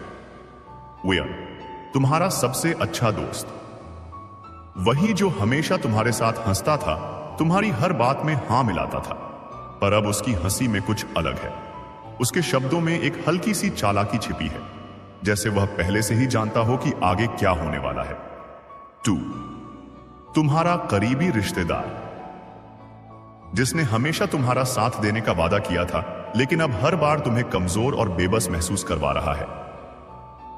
तुम्हारा सबसे अच्छा दोस्त, वही जो हमेशा तुम्हारे साथ हंसता था, तुम्हारी हर बात में हां मिलाता था, पर अब उसकी हंसी में कुछ अलग है। उसके शब्दों में एक हल्की सी चालाकी छिपी है, जैसे वह पहले से ही जानता हो कि आगे क्या होने वाला है। 2. तुम्हारा करीबी रिश्तेदार, जिसने हमेशा तुम्हारा साथ देने का वादा किया था लेकिन अब हर बार तुम्हें कमजोर और बेबस महसूस करवा रहा है।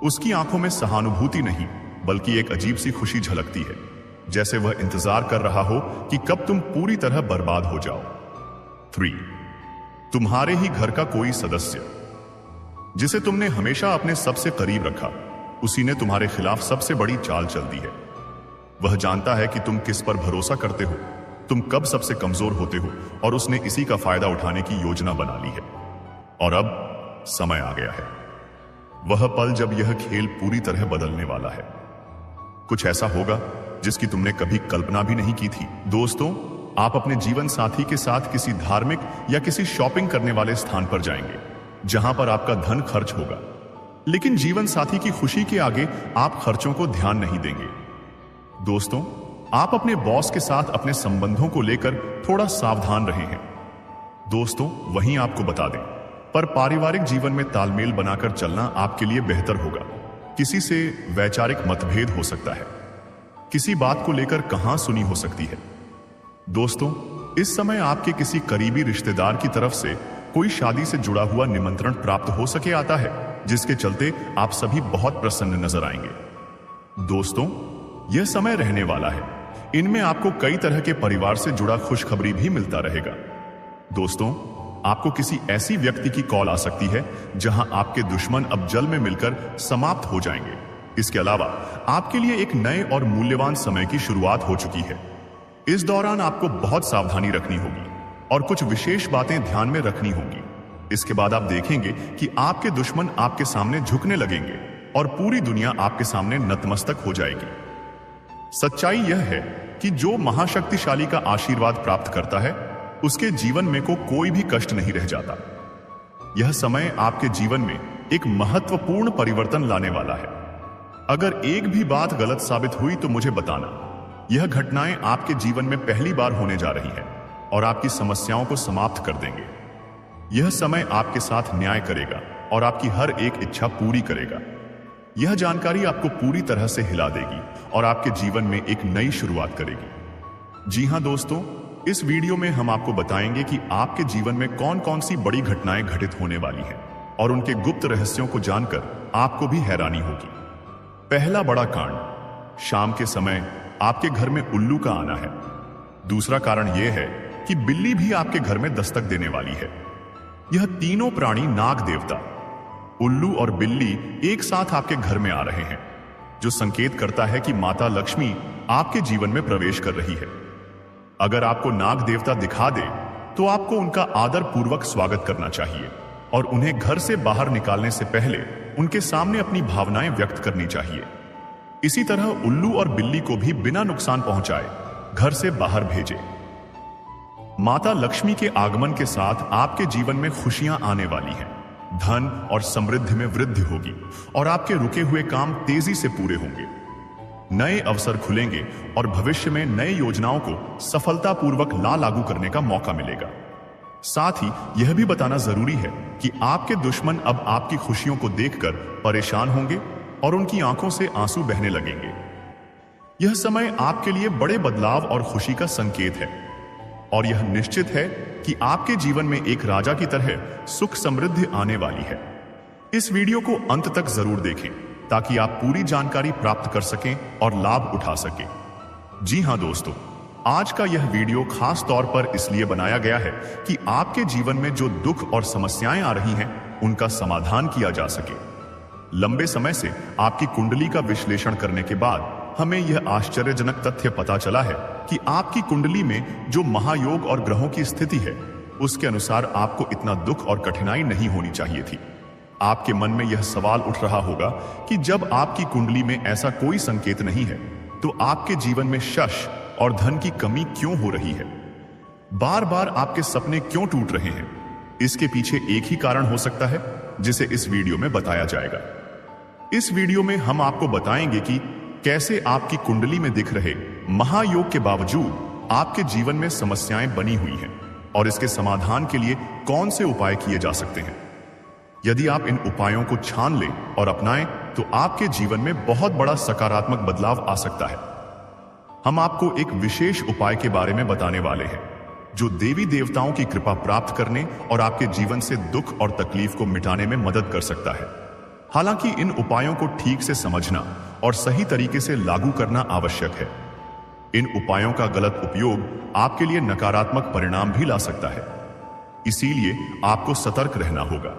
उसकी आंखों में सहानुभूति नहीं बल्कि एक अजीब सी खुशी झलकती है, जैसे वह इंतजार कर रहा हो कि कब तुम पूरी तरह बर्बाद हो जाओ। 3. तुम्हारे ही घर का कोई सदस्य, जिसे तुमने हमेशा अपने सबसे करीब रखा, उसी ने तुम्हारे खिलाफ सबसे बड़ी चाल चल दी है। वह जानता है कि तुम किस पर भरोसा करते हो, तुम कब सबसे कमजोर होते हो और उसने इसी का फायदा उठाने की योजना बना ली है। और अब समय आ गया है, वह पल जब यह खेल पूरी तरह बदलने वाला है। कुछ ऐसा होगा जिसकी तुमने कभी कल्पना भी नहीं की थी। दोस्तों, आप अपने जीवन साथी के साथ किसी धार्मिक या किसी शॉपिंग करने वाले स्थान पर जाएंगे जहां पर आपका धन खर्च होगा, लेकिन जीवन साथी की खुशी के आगे आप खर्चों को ध्यान नहीं देंगे। दोस्तों, आप अपने बॉस के साथ अपने संबंधों को लेकर थोड़ा सावधान रहे हैं। दोस्तों, वहीं आपको बता दें, पर पारिवारिक जीवन में तालमेल बनाकर चलना आपके लिए बेहतर होगा। किसी से वैचारिक मतभेद हो सकता है, किसी बात को लेकर कहां सुनी हो सकती है। दोस्तों, इस समय आपके किसी करीबी रिश्तेदार की तरफ से कोई शादी से जुड़ा हुआ निमंत्रण प्राप्त हो सके आता है, जिसके चलते आप सभी बहुत प्रसन्न नजर आएंगे। दोस्तों, यह समय रहने वाला है, इनमें आपको कई तरह के परिवार से जुड़ा खुशखबरी भी मिलता रहेगा। दोस्तों, आपको किसी ऐसी व्यक्ति की कॉल आ सकती है जहां आपके दुश्मन अब जल में मिलकर समाप्त हो जाएंगे। इसके अलावा आपके लिए एक नए और मूल्यवान समय की शुरुआत हो चुकी है। इस दौरान आपको बहुत सावधानी रखनी होगी और कुछ विशेष बातें ध्यान में रखनी होंगी। इसके बाद आप देखेंगे कि आपके दुश्मन आपके सामने झुकने लगेंगे और पूरी दुनिया आपके सामने नतमस्तक हो जाएगी। सच्चाई यह है कि जो महाशक्तिशाली का आशीर्वाद प्राप्त करता है उसके जीवन में को कोई भी कष्ट नहीं रह जाता। यह समय आपके जीवन में एक महत्वपूर्ण परिवर्तन लाने वाला है। अगर एक भी बात गलत साबित हुई तो मुझे बताना। यह घटनाएं आपके जीवन में पहली बार होने जा रही है और आपकी समस्याओं को समाप्त कर देंगे। यह समय आपके साथ न्याय करेगा और आपकी हर एक इच्छा पूरी करेगा। यह जानकारी आपको पूरी तरह से हिला देगी और आपके जीवन में एक नई शुरुआत करेगी। जी हां दोस्तों, इस वीडियो में हम आपको बताएंगे कि आपके जीवन में कौन कौन सी बड़ी घटनाएं घटित होने वाली हैं और उनके गुप्त रहस्यों को जानकर आपको भी हैरानी होगी। पहला बड़ा कांड, शाम के समय आपके घर में उल्लू का आना है। दूसरा कारण यह है कि बिल्ली भी आपके घर में दस्तक देने वाली है। यह तीनों प्राणी नाग देवता, उल्लू और बिल्ली एक साथ आपके घर में आ रहे हैं, जो संकेत करता है कि माता लक्ष्मी आपके जीवन में प्रवेश कर रही है। अगर आपको नाग देवता दिखा दे तो आपको उनका आदर पूर्वक स्वागत करना चाहिए और उन्हें घर से बाहर निकालने से पहले उनके सामने अपनी भावनाएं व्यक्त करनी चाहिए। इसी तरह उल्लू और बिल्ली को भी बिना नुकसान पहुंचाए घर से बाहर भेजें। माता लक्ष्मी के आगमन के साथ आपके जीवन में खुशियां आने वाली हैं। धन और समृद्धि में वृद्धि होगी और आपके रुके हुए काम तेजी से पूरे होंगे। नए अवसर खुलेंगे और भविष्य में नए योजनाओं को सफलतापूर्वक लागू करने का मौका मिलेगा। साथ ही यह भी बताना जरूरी है कि आपके दुश्मन अब आपकी खुशियों को देखकर परेशान होंगे और उनकी आंखों से आंसू बहने लगेंगे। यह समय आपके लिए बड़े बदलाव और खुशी का संकेत है और यह निश्चित है कि आपके जीवन में एक राजा की तरह सुख समृद्धि आने वाली है। इस वीडियो को अंत तक जरूर देखें ताकि आप पूरी जानकारी प्राप्त कर सकें और लाभ उठा सकें। जी हां दोस्तों, आज का यह वीडियो खास तौर पर इसलिए बनाया गया है कि आपके जीवन में जो दुख और समस्याएं आ रही हैं उनका समाधान किया जा सके। लंबे समय से आपकी कुंडली का विश्लेषण करने के बाद हमें यह आश्चर्यजनक तथ्य पता चला है कि आपकी कुंडली में जो महायोग और ग्रहों की स्थिति है उसके अनुसार आपको इतना दुख और कठिनाई नहीं होनी चाहिए थी। आपके मन में यह सवाल उठ रहा होगा कि जब आपकी कुंडली में ऐसा कोई संकेत नहीं है तो आपके जीवन में यश और धन की कमी क्यों हो रही है? बार बार आपके सपने क्यों टूट रहे हैं? इसके पीछे एक ही कारण हो सकता है जिसे इस वीडियो में बताया जाएगा। इस वीडियो में हम आपको बताएंगे कि कैसे आपकी कुंडली में दिख रहे महायोग के बावजूद आपके जीवन में समस्याएं बनी हुई हैं और इसके समाधान के लिए कौन से उपाय किए जा सकते हैं। यदि आप इन उपायों को छान लें और अपनाएं तो आपके जीवन में बहुत बड़ा सकारात्मक बदलाव आ सकता है। हम आपको एक विशेष उपाय के बारे में बताने वाले हैं जो देवी देवताओं की कृपा प्राप्त करने और आपके जीवन से दुख और तकलीफ को मिटाने में मदद कर सकता है। हालांकि इन उपायों को ठीक से समझना और सही तरीके से लागू करना आवश्यक है। इन उपायों का गलत उपयोग आपके लिए नकारात्मक परिणाम भी ला सकता है, इसीलिए आपको सतर्क रहना होगा।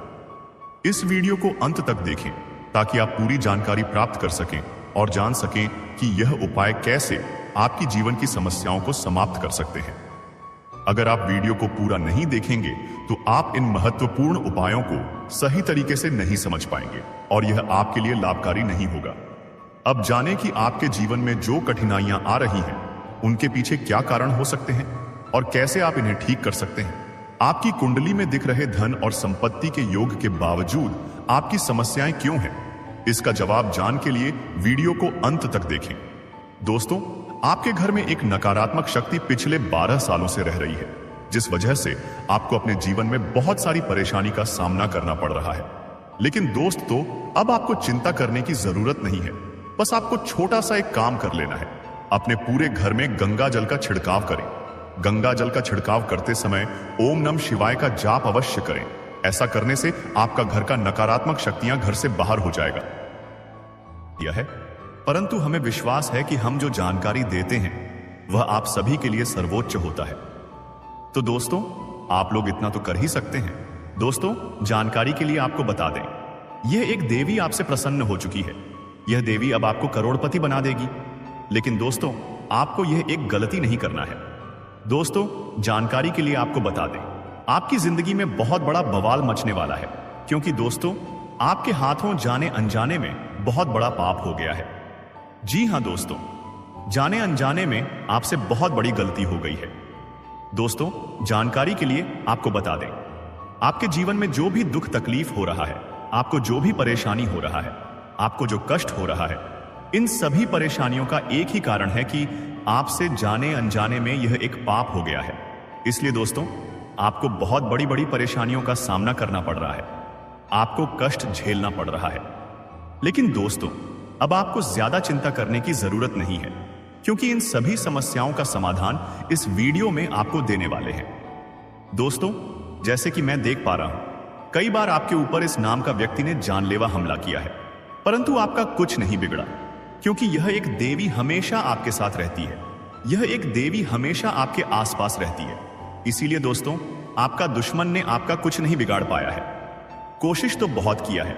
इस वीडियो को अंत तक देखें ताकि आप पूरी जानकारी प्राप्त कर सकें और जान सकें कि यह उपाय कैसे आपकी जीवन की समस्याओं को समाप्त कर सकते हैं। अगर आप वीडियो को पूरा नहीं देखेंगे तो आप इन महत्वपूर्ण उपायों को सही तरीके से नहीं समझ पाएंगे और यह आपके लिए लाभकारी नहीं होगा। अब जानें कि आपके जीवन में जो कठिनाइयां आ रही हैं उनके पीछे क्या कारण हो सकते हैं और कैसे आप इन्हें ठीक कर सकते हैं। आपकी कुंडली में दिख रहे धन और संपत्ति के योग के बावजूद आपकी समस्याएं क्यों हैं, इसका जवाब जानने के लिए वीडियो को अंत तक देखें। दोस्तों, आपके घर में एक नकारात्मक शक्ति पिछले 12 सालों से रह रही है, जिस वजह से आपको अपने जीवन में बहुत सारी परेशानी का सामना करना पड़ रहा है। लेकिन दोस्तों, अब आपको चिंता करने की जरूरत नहीं है। बस आपको छोटा सा एक काम कर लेना है। अपने पूरे घर में गंगा जल का छिड़काव करें। गंगा जल का छिड़काव करते समय ओम नमः शिवाय का जाप अवश्य करें। ऐसा करने से आपका घर का नकारात्मक शक्तियां घर से बाहर हो जाएगा। यह है, परंतु हमें विश्वास है कि हम जो जानकारी देते हैं वह आप सभी के लिए सर्वोच्च होता है। तो दोस्तों, आप लोग इतना तो कर ही सकते हैं। दोस्तों, जानकारी के लिए आपको बता दें, यह एक देवी आपसे प्रसन्न हो चुकी है। यह देवी अब आपको करोड़पति बना देगी। लेकिन दोस्तों, आपको यह एक गलती नहीं करना है। दोस्तों, जानकारी के लिए आपको बता दें, आपकी जिंदगी में बहुत बड़ा बवाल मचने वाला है, क्योंकि दोस्तों, आपके हाथों जाने अनजाने में बहुत बड़ा पाप हो गया है। जी हां दोस्तों, जाने अनजाने में आपसे बहुत बड़ी गलती हो गई है। दोस्तों, जानकारी के लिए आपको बता दें, आपके जीवन में जो भी दुख तकलीफ हो रहा है, आपको जो भी परेशानी हो रहा है, आपको जो कष्ट हो रहा है, इन सभी परेशानियों का एक ही कारण है कि आपसे जाने अनजाने में यह एक पाप हो गया है। इसलिए दोस्तों, आपको बहुत बड़ी बड़ी परेशानियों का सामना करना पड़ रहा है, आपको कष्ट झेलना पड़ रहा है। लेकिन दोस्तों, अब आपको ज्यादा चिंता करने की जरूरत नहीं है, क्योंकि इन सभी समस्याओं का समाधान इस वीडियो में आपको देने वाले हैं। दोस्तों, जैसे कि मैं देख पा रहा हूं, कई बार आपके ऊपर इस नाम का व्यक्ति ने जानलेवा हमला किया है, परंतु आपका कुछ नहीं बिगड़ा, क्योंकि यह एक देवी हमेशा आपके साथ रहती है। यह एक देवी हमेशा आपके आसपास रहती है। इसीलिए दोस्तों, आपका दुश्मन ने आपका कुछ नहीं बिगाड़ पाया है। कोशिश तो बहुत किया है,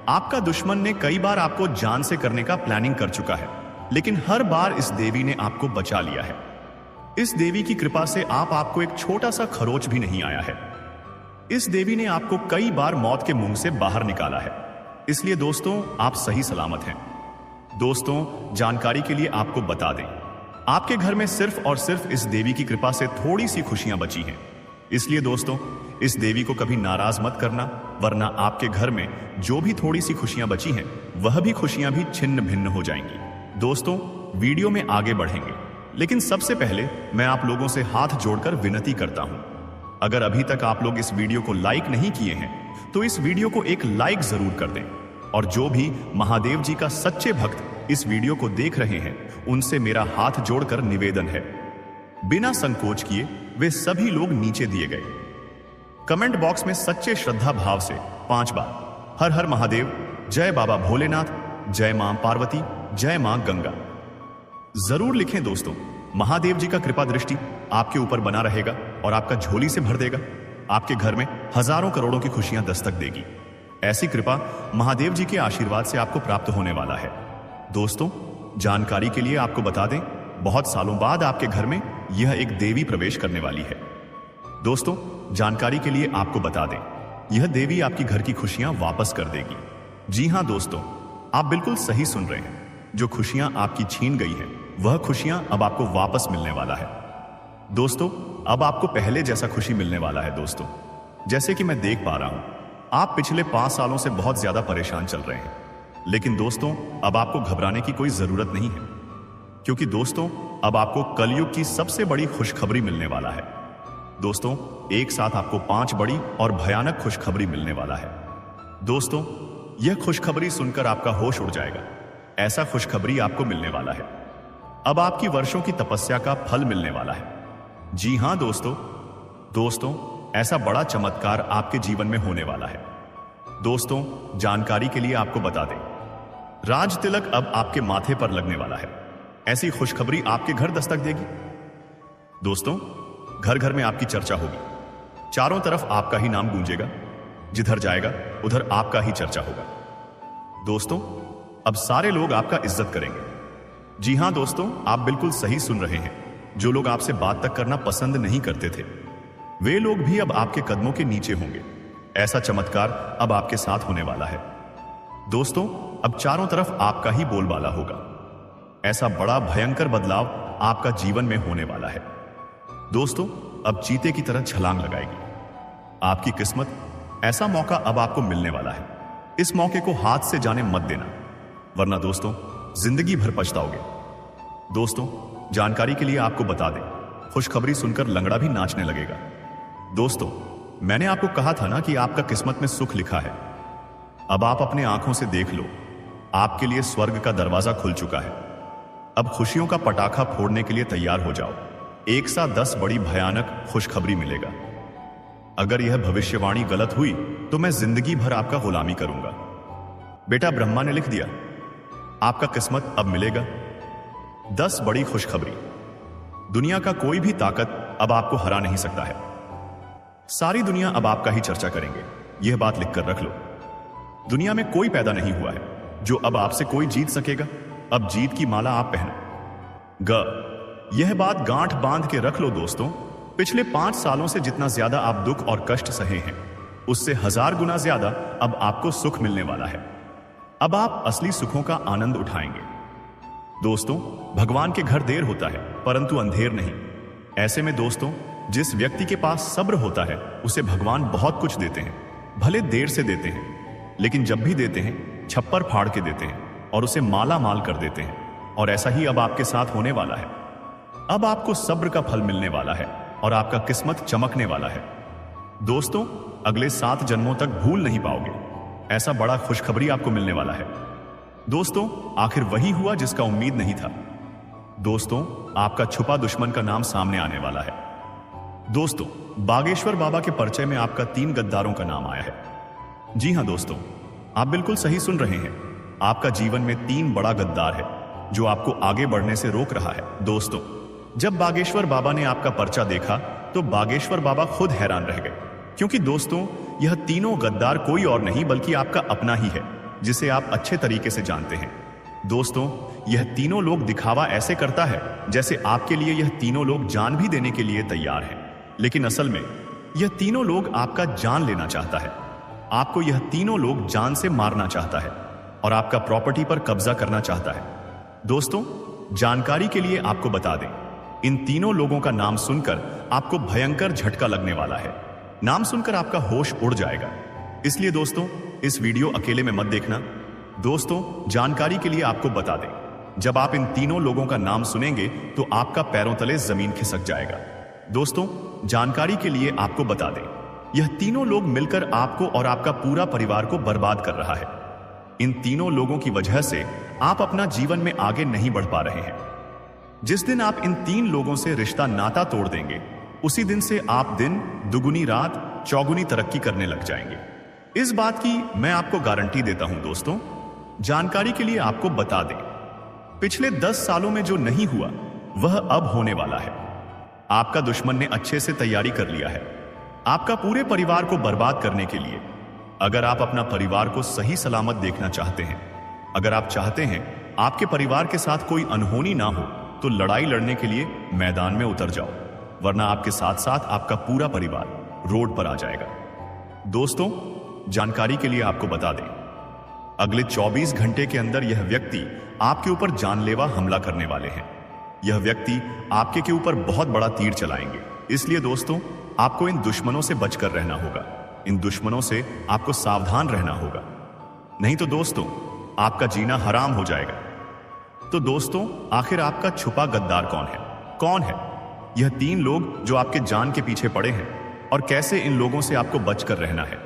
आपका दुश्मन ने कई बार आपको जान से करने का प्लानिंग कर चुका है, लेकिन हर बार इस देवी ने आपको बचा लिया है। इस देवी की कृपा से आपको एक छोटा सा खरोच भी नहीं आया है। इस देवी ने आपको कई बार मौत के मुंह से बाहर निकाला है। इसलिए दोस्तों, आप सही सलामत हैं। दोस्तों, जानकारी के लिए आपको बता दें, आपके घर में सिर्फ और सिर्फ इस देवी की कृपा से थोड़ी सी खुशियां बची हैं। इसलिए दोस्तों, इस देवी को कभी नाराज मत करना, वरना आपके घर में जो भी थोड़ी सी खुशियां बची हैं, वह भी खुशियां भी छिन्न भिन्न हो जाएंगी। दोस्तों, वीडियो में आगे बढ़ेंगे, लेकिन सबसे पहले मैं आप लोगों से हाथ जोड़कर विनती करता हूं, अगर अभी तक आप लोग इस वीडियो को लाइक नहीं किए हैं, तो इस वीडियो को एक लाइक जरूर कर दें। और जो भी महादेव जी का सच्चे भक्त इस वीडियो को देख रहे हैं, उनसे मेरा हाथ जोड़कर निवेदन है, बिना संकोच किए वे सभी लोग नीचे दिए गए कमेंट बॉक्स में सच्चे श्रद्धा भाव से 5 बार हर हर महादेव, जय बाबा भोलेनाथ, जय मां पार्वती, जय मां गंगा जरूर लिखें। दोस्तों, महादेव जी का कृपा दृष्टि आपके ऊपर बना रहेगा और आपका झोली से भर देगा। आपके घर में हजारों करोड़ों की खुशियां दस्तक देगी। ऐसी कृपा महादेव जी के आशीर्वाद से आपको प्राप्त होने वाला है। दोस्तों, जानकारी के लिए आपको बता दें, बहुत सालों बाद आपके घर में यह एक देवी प्रवेश करने वाली है। दोस्तों, जानकारी के लिए आपको बता दें, यह देवी आपकी घर की खुशियां वापस कर देगी। जी हां दोस्तों, आप बिल्कुल सही सुन रहे हैं। जो खुशियां आपकी छीन गई हैं, वह खुशियां अब आपको वापस मिलने वाला है। दोस्तों, अब आपको पहले जैसा खुशी मिलने वाला है। दोस्तों, जैसे कि मैं देख पा रहा हूं, आप पिछले 5 सालों से बहुत ज्यादा परेशान चल रहे हैं, लेकिन दोस्तों, अब आपको घबराने की कोई जरूरत नहीं है, क्योंकि दोस्तों, अब आपको कलयुग की सबसे बड़ी खुशखबरी मिलने वाला है। दोस्तों, एक साथ आपको 5 बड़ी और भयानक खुशखबरी मिलने वाला है। दोस्तों, यह खुशखबरी सुनकर आपका होश उड़ जाएगा। ऐसा खुशखबरी आपको मिलने वाला है, अब आपकी वर्षों की तपस्या का फल मिलने वाला है। जी हां दोस्तों, ऐसा बड़ा चमत्कार आपके जीवन में होने वाला है। दोस्तों, जानकारी के लिए आपको बता दें, राज तिलक अब आपके माथे पर लगने वाला है। ऐसी खुशखबरी आपके घर दस्तक देगी। दोस्तों, घर घर में आपकी चर्चा होगी। चारों तरफ आपका ही नाम गूंजेगा। जिधर जाएगा उधर आपका ही चर्चा होगा। दोस्तों, अब सारे लोग आपका इज्जत करेंगे। जी हां दोस्तों, आप बिल्कुल सही सुन रहे हैं। जो लोग आपसे बात तक करना पसंद नहीं करते थे, वे लोग भी अब आपके कदमों के नीचे होंगे। ऐसा चमत्कार अब आपके साथ होने वाला है। दोस्तों, अब चारों तरफ आपका ही बोलबाला होगा। ऐसा बड़ा भयंकर बदलाव आपका जीवन में होने वाला है। दोस्तों, अब चीते की तरह छलांग लगाएगी आपकी किस्मत। ऐसा मौका अब आपको मिलने वाला है। इस मौके को हाथ से जाने मत देना, वरना दोस्तों, जिंदगी भर पछताओगे। दोस्तों, जानकारी के लिए आपको बता दें, खुशखबरी सुनकर लंगड़ा भी नाचने लगेगा। दोस्तों, मैंने आपको कहा था ना कि आपका किस्मत में सुख लिखा है। अब आप अपने आंखों से देख लो, आपके लिए स्वर्ग का दरवाजा खुल चुका है। अब खुशियों का पटाखा फोड़ने के लिए तैयार हो जाओ। एक साथ 10 बड़ी भयानक खुशखबरी मिलेगा। अगर यह भविष्यवाणी गलत हुई तो मैं जिंदगी भर आपका गुलामी करूंगा। बेटा, ब्रह्मा ने लिख दिया, आपका किस्मत अब मिलेगा 10 बड़ी खुशखबरी। दुनिया का कोई भी ताकत अब आपको हरा नहीं सकता है। सारी दुनिया अब आपका ही चर्चा करेंगे। यह बात लिखकर रख लो। दुनिया में कोई पैदा नहीं हुआ है जो अब आपसे कोई जीत सकेगा? अब जीत की माला आप पहनो। यह बात गांठ बांध के रख लो दोस्तों, पिछले 5 सालों से जितना ज्यादा आप दुख और कष्ट सहे हैं, उससे 1000 गुना ज्यादा अब आपको सुख मिलने वाला है। अब आप असली सुखों का आनंद उठाएंगे। दोस्तों, भगवान के घर देर होता है परंतु अंधेर नहीं। ऐसे में दोस्तों, जिस व्यक्ति के पास सब्र होता है उसे भगवान बहुत कुछ देते हैं। भले देर से देते हैं, लेकिन जब भी देते हैं छप्पर फाड़ के देते हैं और उसे माला माल कर देते हैं। और ऐसा ही अब आपके साथ होने वाला है। अब आपको सब्र का फल मिलने वाला है और आपका किस्मत चमकने वाला है। दोस्तों, अगले 7 जन्मों तक भूल नहीं पाओगे, ऐसा बड़ा खुशखबरी आपको मिलने वाला है। दोस्तों, आखिर वही हुआ जिसका उम्मीद नहीं था। दोस्तों, आपका छुपा दुश्मन का नाम सामने आने वाला है। दोस्तों, बागेश्वर बाबा के परिचय में आपका 3 गद्दारों का नाम आया है। जी हां दोस्तों, आप बिल्कुल सही सुन रहे हैं। आपका जीवन में 3 बड़ा गद्दार है जो आपको आगे बढ़ने से रोक रहा है। दोस्तों, जब बागेश्वर बाबा ने आपका पर्चा देखा तो बागेश्वर बाबा खुद हैरान रह गए, क्योंकि दोस्तों, यह तीनों गद्दार कोई और नहीं बल्कि आपका अपना ही है, जिसे आप अच्छे तरीके से जानते हैं। दोस्तों, यह तीनों लोग दिखावा ऐसे करता है जैसे आपके लिए यह तीनों लोग जान भी देने के लिए तैयार हैं, लेकिन असल में यह तीनों लोग आपका जान लेना चाहता है। आपको यह तीनों लोग जान से मारना चाहता है और आपका प्रॉपर्टी पर कब्जा करना चाहता है। दोस्तों, जानकारी के लिए आपको बता दें, इन तीनों लोगों का नाम सुनकर आपको भयंकर झटका लगने वाला है। नाम सुनकर आपका होश उड़ जाएगा। इसलिए दोस्तों, इस वीडियो अकेले में मत देखना। दोस्तों, जानकारी के लिए आपको बता दें, जब आप इन तीनों लोगों का नाम सुनेंगे तो आपका पैरों तले जमीन खिसक जाएगा। दोस्तों, जानकारी के लिए आपको बता दें, यह तीनों लोग मिलकर आपको और आपका पूरा परिवार को बर्बाद कर रहा है। इन तीनों लोगों की वजह से आप अपना जीवन में आगे नहीं बढ़ पा रहे हैं। जिस दिन आप इन 3 लोगों से रिश्ता नाता तोड़ देंगे, उसी दिन से आप दिन दुगुनी रात चौगुनी तरक्की करने लग जाएंगे। इस बात की मैं आपको गारंटी देता हूं। दोस्तों, जानकारी के लिए आपको बता दें, पिछले 10 सालों में जो नहीं हुआ वह अब होने वाला है। आपका दुश्मन ने अच्छे से तैयारी कर लिया है आपका पूरे परिवार को बर्बाद करने के लिए। अगर आप अपना परिवार को सही सलामत देखना चाहते हैं, अगर आप चाहते हैं आपके परिवार के साथ कोई अनहोनी ना हो, तो लड़ाई लड़ने के लिए मैदान में उतर जाओ, वरना आपके साथ साथ आपका पूरा परिवार रोड पर आ जाएगा। दोस्तों, जानकारी के लिए आपको बता दें, अगले 24 घंटे के अंदर यह व्यक्ति आपके ऊपर जानलेवा हमला करने वाले हैं। यह व्यक्ति आपके के ऊपर बहुत बड़ा तीर चलाएंगे। इसलिए दोस्तों, आपको इन दुश्मनों से बचकर रहना होगा। इन दुश्मनों से आपको सावधान रहना होगा, नहीं तो दोस्तों आपका जीना हराम हो जाएगा। तो दोस्तों, आखिर आपका छुपा गद्दार कौन है? कौन है यह 3 लोग जो आपके जान के पीछे पड़े हैं, और कैसे इन लोगों से आपको बचकर रहना है?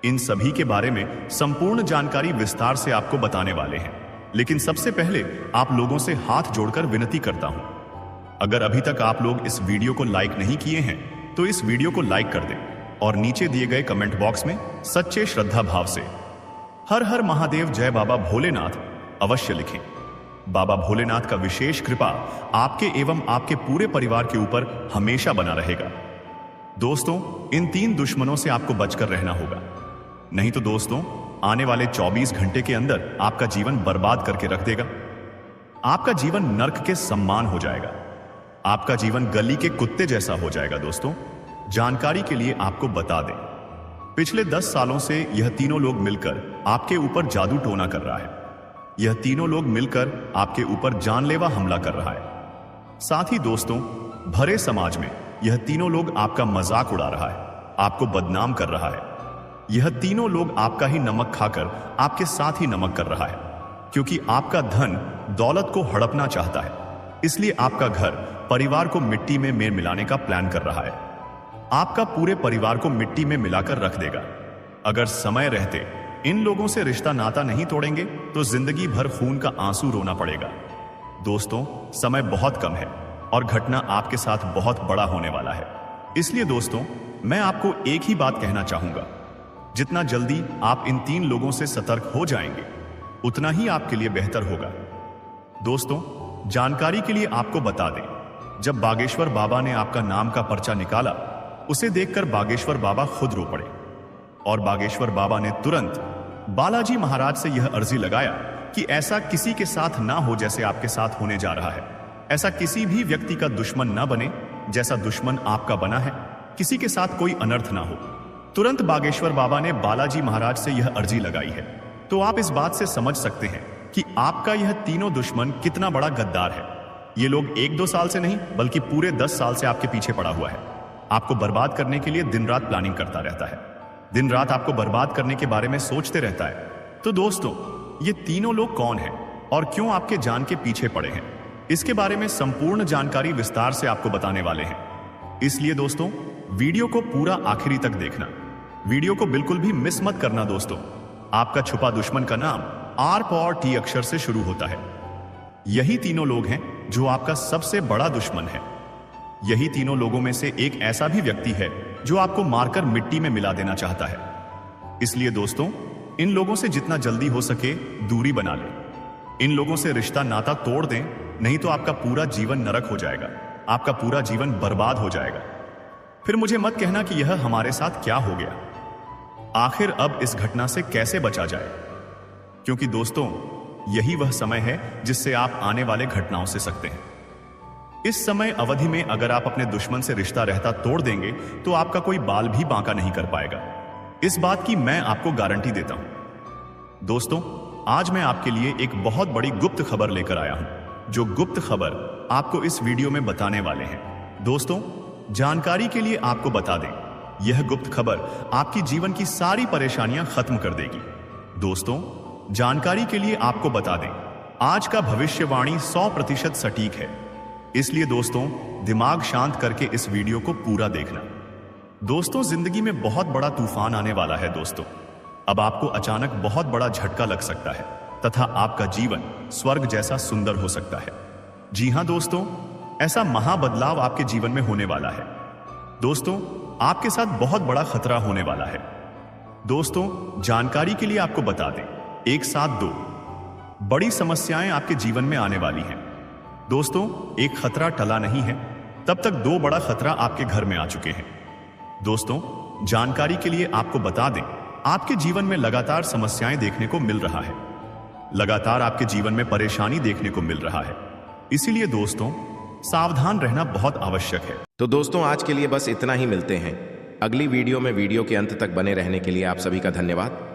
इन सभी के बारे में संपूर्ण जानकारी विस्तार से आपको बताने वाले हैं। लेकिन सबसे पहले आप लोगों से हाथ जोड़कर विनती करता हूं, अगर अभी तक आप लोग इस वीडियो को लाइक नहीं किए हैं तो इस वीडियो को लाइक कर दें और नीचे दिए गए कमेंट बॉक्स में सच्चे श्रद्धा भाव से हर हर महादेव जय बाबा भोलेनाथ अवश्य लिखें। बाबा भोलेनाथ का विशेष कृपा आपके एवं आपके पूरे परिवार के ऊपर हमेशा बना रहेगा। दोस्तों, इन 3 दुश्मनों से आपको बचकर रहना होगा, नहीं तो दोस्तों आने वाले 24 घंटे के अंदर आपका जीवन बर्बाद करके रख देगा। आपका जीवन नर्क के सम्मान हो जाएगा। आपका जीवन गली के कुत्ते जैसा हो जाएगा। दोस्तों, जानकारी के लिए आपको बता दें, पिछले 10 सालों से यह तीनों लोग मिलकर आपके ऊपर जादू टोना कर रहा है। यह तीनों लोग मिलकर आपके ऊपर जानलेवा हमला कर रहा है। साथ ही दोस्तों, भरे समाज में यह तीनों लोग आपका मजाक उड़ा रहा है, आपको बदनाम कर रहा है। यह तीनों लोग आपका ही नमक खाकर आपके साथ ही नमक कर रहा है, क्योंकि आपका धन दौलत को हड़पना चाहता है। इसलिए आपका घर परिवार को मिट्टी में मिलाने का प्लान कर रहा है। आपका पूरे परिवार को मिट्टी में मिलाकर रख देगा। अगर समय रहते इन लोगों से रिश्ता नाता नहीं तोड़ेंगे तो जिंदगी भर खून का आंसू रोना पड़ेगा। दोस्तों, समय बहुत कम है और घटना आपके साथ बहुत बड़ा होने वाला है। इसलिए दोस्तों, मैं आपको एक ही बात कहना चाहूंगा, जितना जल्दी आप इन 3 लोगों से सतर्क हो जाएंगे उतना ही आपके लिए बेहतर होगा। दोस्तों, जानकारी के लिए आपको बता दें, जब बागेश्वर बाबा ने आपका नाम का पर्चा निकाला, उसे देखकर बागेश्वर बाबा खुद रो पड़े और बागेश्वर बाबा ने तुरंत बालाजी महाराज से यह अर्जी लगाया कि ऐसा किसी के साथ ना हो जैसे आपके साथ होने जा रहा है। ऐसा किसी भी व्यक्ति का दुश्मन ना बने जैसा दुश्मन आपका बना है। किसी के साथ कोई अनर्थ ना हो। तुरंत बागेश्वर बाबा ने बालाजी महाराज से यह अर्जी लगाई है। तो आप इस बात से समझ सकते हैं कि आपका यह तीनों दुश्मन कितना बड़ा गद्दार है। ये लोग 1-2 साल से नहीं बल्कि पूरे 10 साल से आपके पीछे पड़ा हुआ है। आपको बर्बाद करने के लिए दिन रात प्लानिंग करता रहता है। दिन रात आपको बर्बाद करने के बारे में सोचते रहता है। तो दोस्तों, ये तीनों लोग कौन हैं और क्यों आपके जान के पीछे पड़े हैं, इसके बारे में संपूर्ण जानकारी विस्तार से आपको बताने वाले हैं। इसलिए दोस्तों, वीडियो को पूरा आखिरी तक देखना। वीडियो को बिल्कुल भी मिस मत करना। दोस्तों, आपका छुपा दुश्मन का नाम आर और टी अक्षर से शुरू होता है। यही तीनों लोग हैं जो आपका सबसे बड़ा दुश्मन है। यही तीनों लोगों में से एक ऐसा भी व्यक्ति है जो आपको मारकर मिट्टी में मिला देना चाहता है। इसलिए दोस्तों, इन लोगों से जितना जल्दी हो सके दूरी बना लें। इन लोगों से रिश्ता नाता तोड़ दें, नहीं तो आपका पूरा जीवन नरक हो जाएगा। आपका पूरा जीवन बर्बाद हो जाएगा। फिर मुझे मत कहना कि यह हमारे साथ क्या हो गया। आखिर अब इस घटना से कैसे बचा जाए, क्योंकि दोस्तों, यही वह समय है जिससे आप आने वाले घटनाओं से सकते हैं। इस समय अवधि में अगर आप अपने दुश्मन से रिश्ता रहता तोड़ देंगे तो आपका कोई बाल भी बांका नहीं कर पाएगा। इस बात की मैं आपको गारंटी देता हूं। दोस्तों, आज मैं आपके लिए एक बहुत बड़ी गुप्त खबर लेकर आया हूं, जो गुप्त खबर आपको इस वीडियो में बताने वाले हैं। दोस्तों, जानकारी के लिए आपको बता दें, यह गुप्त खबर आपकी जीवन की सारी परेशानियां खत्म कर देगी। दोस्तों, जानकारी के लिए आपको बता दें, आज का भविष्यवाणी 100% सटीक है। इसलिए दोस्तों, दिमाग शांत करके इस वीडियो को पूरा देखना। दोस्तों, जिंदगी में बहुत बड़ा तूफान आने वाला है। दोस्तों, अब आपको अचानक बहुत बड़ा झटका लग सकता है तथा आपका जीवन स्वर्ग जैसा सुंदर हो सकता है। जी हां दोस्तों, ऐसा महाबदलाव आपके जीवन में होने वाला है। दोस्तों, आपके साथ बहुत बड़ा खतरा होने वाला है। दोस्तों, जानकारी के लिए आपको बता दें, एक साथ 2 बड़ी समस्याएं आपके जीवन में आने वाली हैं। दोस्तों, एक खतरा टला नहीं है, तब तक 2 बड़ा खतरा आपके घर में आ चुके हैं। दोस्तों, जानकारी के लिए आपको बता दें, आपके जीवन में लगातार समस्याएं देखने को मिल रहा है। लगातार आपके जीवन में परेशानी देखने को मिल रहा है। इसीलिए दोस्तों, सावधान रहना बहुत आवश्यक है। तो दोस्तों, आज के लिए बस इतना ही। मिलते हैं अगली वीडियो में। वीडियो के अंत तक बने रहने के लिए आप सभी का धन्यवाद।